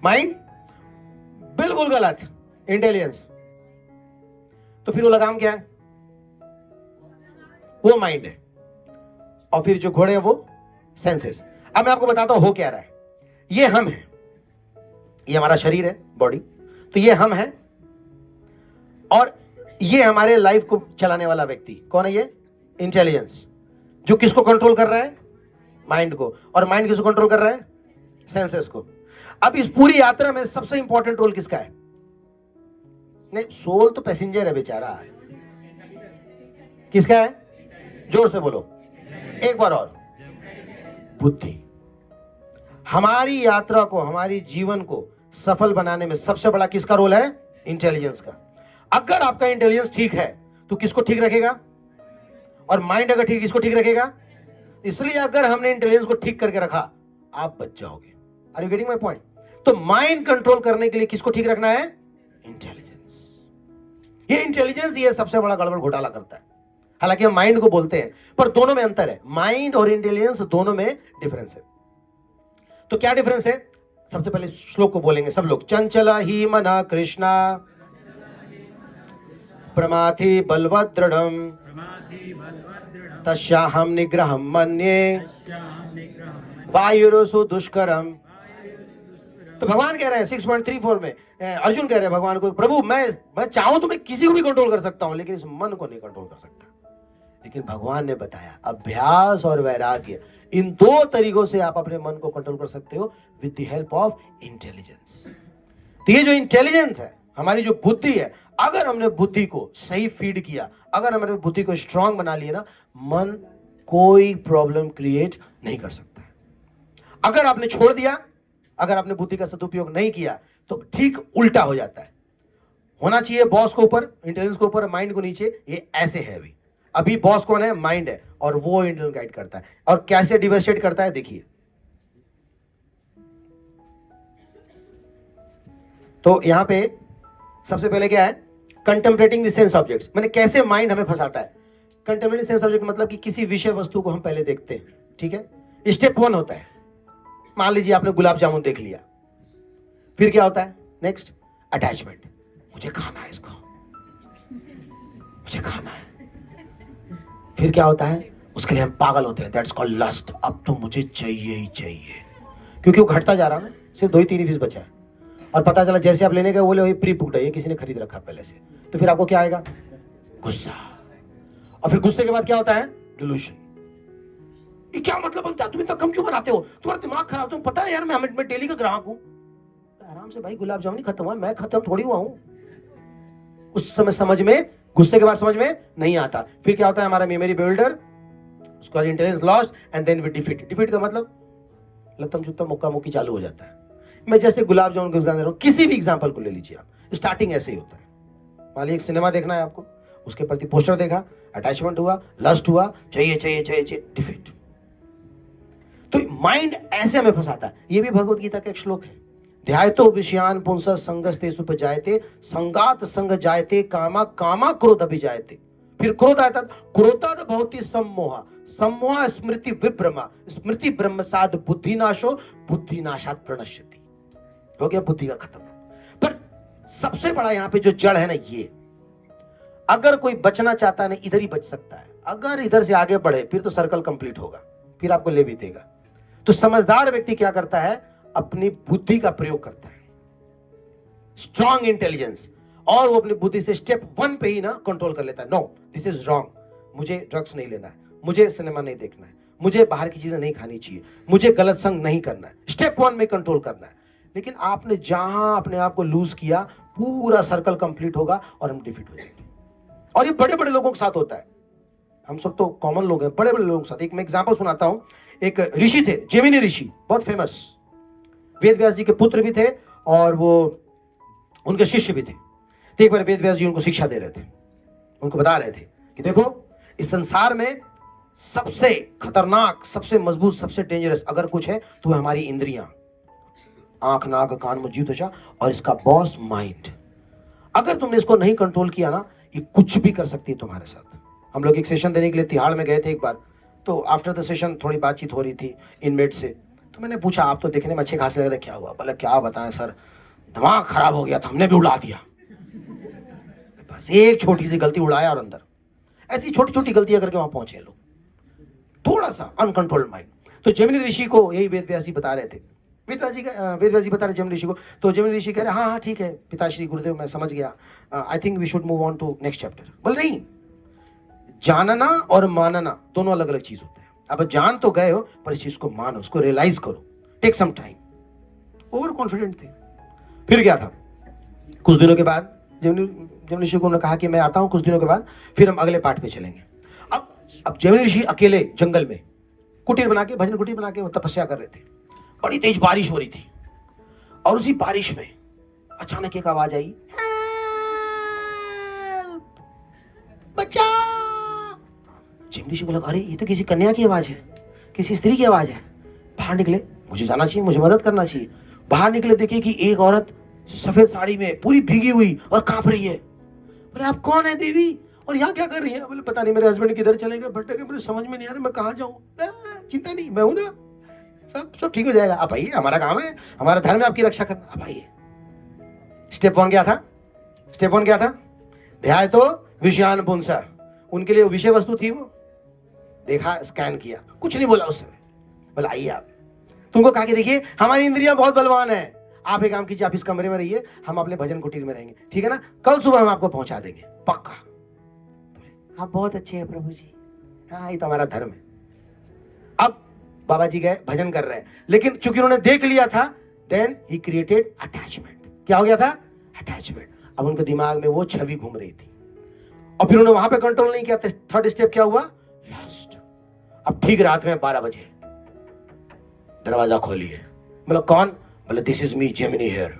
माइंड? बिल्कुल गलत, इंटेलिजेंस। तो फिर वो लगाम क्या है? वो माइंड है। और फिर जो घोड़े हैं वो सेंसेस। अब मैं आपको बताता हूं हो क्या रहा है। ये हम है, ये हमारा शरीर है, बॉडी, तो ये हम है, और ये हमारे लाइफ को चलाने वाला व्यक्ति कौन है? ये इंटेलिजेंस, जो किसको कंट्रोल कर रहा है? माइंड को। और माइंड किसको कंट्रोल कर रहा है? सेंसेस को। अब इस पूरी यात्रा में सबसे इंपॉर्टेंट रोल किसका है? नहीं, सोल तो पैसेंजर है बेचारा, किसका है? जोर से बोलो एक बार और। बुद्धि। हमारी यात्रा को, हमारी जीवन को सफल बनाने में सबसे बड़ा किसका रोल है? इंटेलिजेंस का। अगर आपका इंटेलिजेंस ठीक है तो किसको ठीक रखेगा? और माइंड अगर ठीक, किसको ठीक रखेगा? इसलिए अगर हमने इंटेलिजेंस को ठीक करके रखा, आप बच जाओगे। Are you getting my point? तो माइंड कंट्रोल करने के लिए किसको ठीक रखना है? इंटेलिजेंस। ये इंटेलिजेंस ये सबसे बड़ा गड़बड़ घोटाला करता है। हालांकि हम माइंड को बोलते हैं, पर दोनों में अंतर है। माइंड और इंटेलिजेंस दोनों में डिफरेंस है। तो क्या डिफरेंस है? सबसे पहले श्लोक को बोलेंगे सब लोग। चंचला ही मना कृष्णा प्रमाथि बलवदृढ़म तस्याहम निग्रहम मन्ये वायुरसु दुष्करम। तो भगवान कह रहे हैं 6.34 में, अर्जुन कह रहे हैं भगवान को, प्रभु मैं चाहूं तो मैं किसी को भी कंट्रोल कर सकता हूं, लेकिन इस मन को नहीं कंट्रोल कर सकता। लेकिन भगवान ने बताया अभ्यास और वैराग्य, इन दो तरीकों से आप अपने मन को कंट्रोल कर सकते हो with the help of intelligence. तो ये जो इंटेलिजेंस है, हमारी जो बुद्धि है, अगर हमने बुद्धि को सही फीड किया, अगर हमने बुद्धि को स्ट्रांग बना लिया ना, मन कोई प्रॉब्लम क्रिएट नहीं कर सकता। अगर आपने छोड़ दिया, अगर आपने बुद्धि का सदुपयोग नहीं किया, तो ठीक उल्टा हो जाता है। होना चाहिए बॉस को ऊपर, इंटेलिजेंस को ऊपर, माइंड को नीचे। ये ऐसे है। अभी बॉस कौन है? माइंड है, और वो इंटेलिजेंस गाइड करता है। और कैसे डिवास्टेट करता है देखिए। तो यहां पे सबसे पहले क्या है? Contemplating the sense objects. मैंने कैसे माइंड हमें फंसाता है। कंटेम्पलेटिंग सेंस ऑब्जेक्ट मतलब कि किसी विषय वस्तु को हम पहले देखते हैं, ठीक है। स्टेप 1 होता है, मान लीजिए आपने गुलाब जामुन देख लिया, फिर क्या होता है? नेक्स्ट अटैचमेंट, मुझे खाना है इसको, मुझे खाना है। फिर क्या होता है? उसके लिए हम पागल होते हैं, दैट्स कॉल्ड लस्ट। अब तो मुझे चाहिए ही चाहिए, क्योंकि वो घटता जा रहा है ना, सिर्फ 2-3 पीस बचा है। और पता चला जैसे आप लेने गए बोले वही प्री बुक्ड है, ये किसी ने खरीद रखा पहले से, तो फिर आपको क्या आएगा? गुस्सा। और फिर गुस्से के बाद क्या होता है? डिल्यूशन। ये क्या मतलब बनता है? तुम इतना कम क्यों बनाते हो? तुम्हारा दिमाग खराब, तुम पता है यार मैं डेली का ग्राहक हूं। आराम से भाई, गुलाब जामुन खत्म हुआ, मैं खत्म थोड़ी हुआ हूं। उस समय समझ में, गुस्से के बाद समझ में नहीं आता। फिर क्या होता है? हमारा मेमोरी बिल्डर, उसका intelligence lost, and then we defeat. Defeat का मतलब लतम जुत्तम मुक्का मुक्की चालू हो जाता है। मैं जैसे गुलाब जामुन का एग्जाम्पल दे रहा हूं, किसी भी एग्जाम्पल को ले लीजिए आप, स्टार्टिंग ऐसे ही होता है। मान लीजिए एक सिनेमा देखना है आपको, उसके प्रति पोस्टर देखा, अटैचमेंट हुआ, लस्ट हुआ, चाहिए चाहिए चाहिए चाहिए, डिफीट। तो माइंड ऐसे हमें फंसाता है। ये भी भगवत गीता का एक श्लोक है। ध्यायतो विषयान पुंसः संगस्तेषु उपजायते संगात संग जायते कामा कामा क्रोध अभिजायते। फिर क्रोध आता, क्रोधाद भवति सम्मोह, सम्मोह स्मृति विभ्रमा, स्मृति ब्रह्मसाद बुद्धिनाशो, बुद्धिनाशात प्रणश्यति। हो गया बुद्धि का खत्म। पर सबसे बड़ा यहां पे जो जड़ है ना, ये अगर कोई बचना चाहता है ना, इधर ही बच सकता है। अगर इधर से आगे बढ़े फिर तो सर्कल कंप्लीट होगा, फिर आपको ले भी देगा। तो समझदार व्यक्ति क्या करता है? अपनी बुद्धि का प्रयोग करता है, स्ट्रॉन्ग इंटेलिजेंस, और वो अपनी बुद्धि से स्टेप 1 पे ही ना कंट्रोल कर लेता है। नो, दिस इज रॉन्ग, मुझे ड्रग्स नहीं लेना है, मुझे सिनेमा नहीं देखना है, मुझे बाहर की चीजें नहीं खानी चाहिए, मुझे गलत संग नहीं करना है। स्टेप 1 में कंट्रोल करना है। लेकिन आपने जहां अपने आप को लूज किया, पूरा सर्कल कंप्लीट होगा और हम डिफीट हो जाएंगे। और ये बड़े बड़े लोगों के साथ होता है। हम सब तो कॉमन लोग हैं, बड़े बड़े लोगों के साथ। एक मैं एग्जांपल सुनाता हूं। एक ऋषि थे, जेमिनी ऋषि, बहुत फेमस, वेद व्यास जी के पुत्र भी थे और वो उनके शिष्य भी थे। तो एक बार वेद व्यास जी उनको शिक्षा दे रहे थे, उनको बता रहे थे कि देखो इस संसार में सबसे खतरनाक, सबसे मजबूत, सबसे डेंजरस अगर कुछ है तो वो हमारी इंद्रियां, आंख, नाक, कान, मुंह, जीभ, त्वचा, और इसका बॉस माइंड। अगर तुमने इसको नहीं कंट्रोल किया ना, ये कुछ भी कर सकती है तुम्हारे साथ। हम लोग एक सेशन देने के लिए तिहाड़ में गए थे एक बार, तो आफ्टर द सेशन थोड़ी बातचीत हो रही थी इनमेट से, तो मैंने पूछा आप तो देखने में अच्छे खासे लग रहे, क्या हुआ? बोले क्या बताएं सर, दिमाग खराब हो गया था, हमने भी उड़ा दिया। बस एक छोटी सी गलती उड़ाया और अंदर। ऐसी छोटी छोटी गलतियां करके वहां पहुंचे लोग, थोड़ा सा अनकंट्रोल्ड माइंड। तो जमिनी ऋषि को यही वेद व्यास जी बता रहे थे, वेद व्यास जी बता रहे जमिनी ऋषि को। तो जमिनी ऋषि कह रहे हाँ हाँ ठीक है पिताश्री गुरुदेव, मैं समझ गया, I think we should move on to next chapter. बोल नहीं, जानना और मानना दोनों अलग अलग चीज होते हैं। अब जान तो गए हो, पर इस चीज को मानो, उसको रियलाइज करो, take some time. Over confident थे। फिर क्या था, कुछ दिनों के बाद जमिनी ऋषि को उन्होंने कहा कि मैं आता हूं कुछ दिनों के बाद, फिर हम अगले पार्ट पे चलेंगे। अब जमिनी ऋषि अकेले जंगल में कुटीर बना के, भजन कुटीर बना के वो तपस्या कर रहे थे। बड़ी तेज बारिश हो रही थी, और उसी बारिश में अचानक एक आवाज आई, बचाओ। जमिनी ऋषि को लगा अरे ये तो किसी कन्या की आवाज है, किसी स्त्री की आवाज है। बाहर निकले, मुझे जाना चाहिए, मुझे मदद करना चाहिए। बाहर निकले, देखे कि एक औरत सफेद साड़ी में पूरी भीगी हुई और कांप रही है। बोले आप कौन है देवी, और यहाँ क्या कर रही है? बोले पता नहीं, मेरे हस्बैंड किधर चले गए, भटक गए, मुझे समझ में नहीं आ रहा मैं कहाँ जाऊँ। चिंता नहीं, मैं हूं ना, सब ठीक हो जाएगा, आप आइए, हमारा काम है, हमारा धर्म है आपकी रक्षा करना, आप आइए। स्टेप वन क्या था? स्टेप वन क्या था? ध्याय तो विषयान पुंसा, उनके लिए विषय वस्तु थी वो। देखा, स्कैन किया, कुछ नहीं बोला उस समय। बोला आइए आप। तुमको कहा कि देखिए हमारी इंद्रियां बहुत बलवान है, आप एक काम कीजिए, आप इस कमरे में रहिए, हम अपने भजन कुटीर में रहेंगे, ठीक है ना? कल सुबह हम आपको पहुंचा देंगे, पक्का। आप बहुत अच्छे हैं प्रभु जी, हाँ ये तो हमारा धर्म है। अब बाबा जी गए, भजन कर रहे हैं, लेकिन चूंकि उन्होंने देख लिया था, देन ही क्रिएटेड अटैचमेंट। क्या हो गया था? अटैचमेंट। अब उनके दिमाग में वो छवि घूम रही थी, और फिर उन्होंने वहां पे कंट्रोल नहीं किया। थर्ड स्टेप क्या हुआ? लास्ट। अब ठीक रात में 12 बजे दरवाजा खोलिए। मतलब कौन? बोले this is me Gemini here.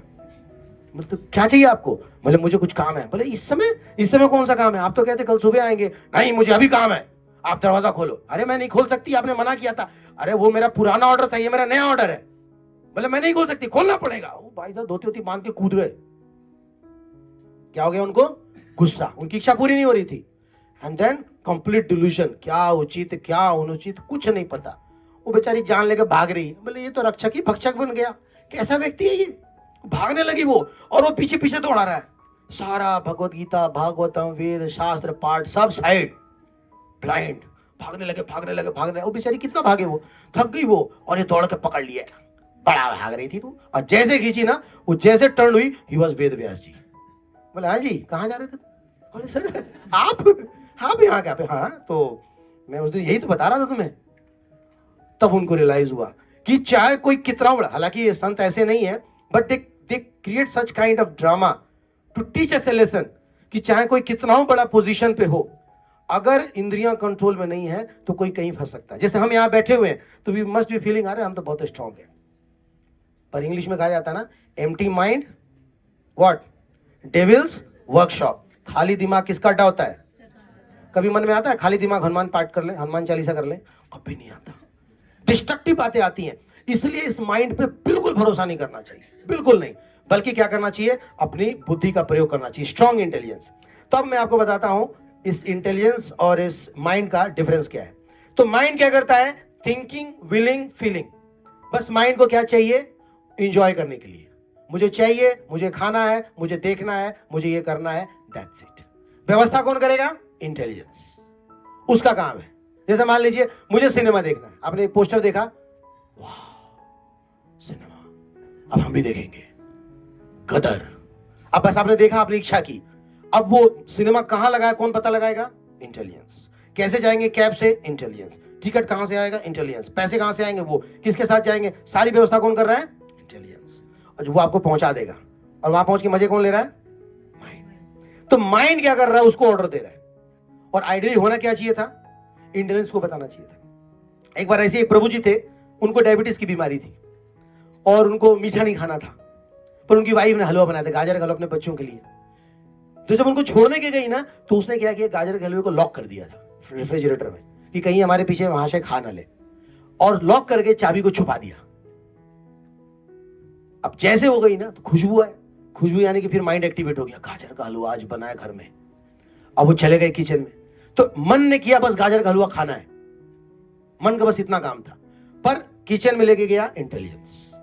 मतलब क्या चाहिए आपको? बोले मुझे कुछ काम है। बोले इस समय कौन सा काम है? आप तो कहते कल सुबह आएंगे। नहीं, मुझे अभी काम है, आप दरवाजा खोलो। अरे मैं नहीं खोल सकती, आपने मना किया था। अरे वो मेरा पुराना ऑर्डर था, ये मेरा नया ऑर्डर है। बोले मैं नहीं खोल सकती, खोलना पड़ेगा। वो भाई साहब धोती होती बांध के कूद गए। क्या हो गया उनको? गुस्सा, उनकी इच्छा पूरी नहीं हो रही थी। एंड देन कंप्लीट डिल्यूजन, क्या उचित क्या अनुचित कुछ नहीं पता। वो बेचारी जान लेकर भाग रही है। बोले ये तो रक्षक ही भक्षक बन गया, कैसा व्यक्ति है ये? भागने लगी वो, और वो पीछे पीछे दौड़ा रहा है। सारा भगवत गीता, भागवतम, वेद शास्त्र पाठ सब साइड, ब्लाइंड। भागने लगे। वो बेचारी कितना भागे, वो थक गई वो, और ये दौड़ के पकड़ लिया। बड़ा भाग रही थी तू, और जैसे खींची ना, वो जैसे टर्न हुई, ही वाज वेद व्यास जी। बोले हाँ जी, कहाँ जा रहे थे? बोले सर आप यहाँ क्या पे? हाँ तो मैं उस दिन यही तो बता रहा था तुम्हें। तब उनको रियलाइज हुआ कि चाहे कोई कितना बड़ा, हालांकि ये संत ऐसे नहीं है, but they create such kind of drama to teach us a lesson, कि चाहे कोई कितना बड़ा पोजीशन पे हो, अगर इंद्रियां कंट्रोल में नहीं है तो कोई कहीं फंस सकता है। जैसे हम यहाँ बैठे हुए हैं, तो वी मस्ट बी फीलिंग अरे हम तो बहुत स्ट्रांग है, पर इंग्लिश में कहा जाता है ना, empty mind what? Devils workshop. खाली दिमाग किसका अड्डा होता है? कभी मन में आता है खाली दिमाग हनुमान पाठ कर ले, हनुमान चालीसा कर ले? कभी नहीं आता। डिस्ट्रक्टिव बातें आती हैं। इसलिए इस माइंड पे बिल्कुल भरोसा नहीं करना चाहिए, बिल्कुल नहीं। बल्कि क्या करना चाहिए? अपनी बुद्धि का प्रयोग करना चाहिए, स्ट्रॉन्ग इंटेलिजेंस। तो अब मैं आपको बताता हूं इस इंटेलिजेंस और इस माइंड का डिफरेंस क्या है। तो माइंड क्या करता है? Thinking, willing, feeling. बस माइंड को क्या चाहिए? इंजॉय करने के लिए। मुझे चाहिए, मुझे खाना है, मुझे देखना है, मुझे ये करना है, दैट्स इट। व्यवस्था कौन करेगा? इंटेलिजेंस, उसका काम है। जैसे मान लीजिए मुझे सिनेमा देखना है, आपने एक पोस्टर देखा, वाह सिनेमा, अब हम भी देखेंगे गदर। अब बस आपने देखा, आपने इच्छा की, अब वो सिनेमा कहां लगा है कौन पता लगाएगा? इंटेलिजेंस। कैसे जाएंगे? कैब से, इंटेलिजेंस। टिकट कहां से आएगा? इंटेलिजेंस। पैसे कहां से आएंगे? वो किसके साथ जाएंगे? सारी व्यवस्था कौन कर रहा है? इंटेलिजेंस। और वो आपको पहुंचा देगा, और वहां पहुंच के मजे कौन ले रहा है? माइंड। तो माइंड क्या कर रहा है? उसको ऑर्डर दे रहा है। और आइडियली होना क्या चाहिए था? इंटेलिजेंस को बताना चाहिए था। एक बार ऐसे एक प्रभु जी थे, उनको डायबिटीज की बीमारी थी, और उनको मीठा नहीं खाना था, पर उनकी वाइफ ने हलवा बनाया था, गाजर का हलवा अपने बच्चों के लिए। तो जब उनको छोड़ने के गई ना, तो उसने क्या किया, गाजर के हलवे को लॉक कर दिया था रेफ्रिजरेटर में कि कहीं हमारे पीछे वहां से खा ना ले, और लॉक करके चाबी को छुपा दिया। अब जैसे हो गई ना तो खुशबू है, खुशबू यानी कि फिर माइंड एक्टिवेट हो गया, गाजर का हलवा आज बना है घर में। अब वो चले गए किचन में, तो मन ने किया बस गाजर का हलवा खाना है, मन का बस इतना काम था, पर किचन में लेके गया इंटेलिजेंस।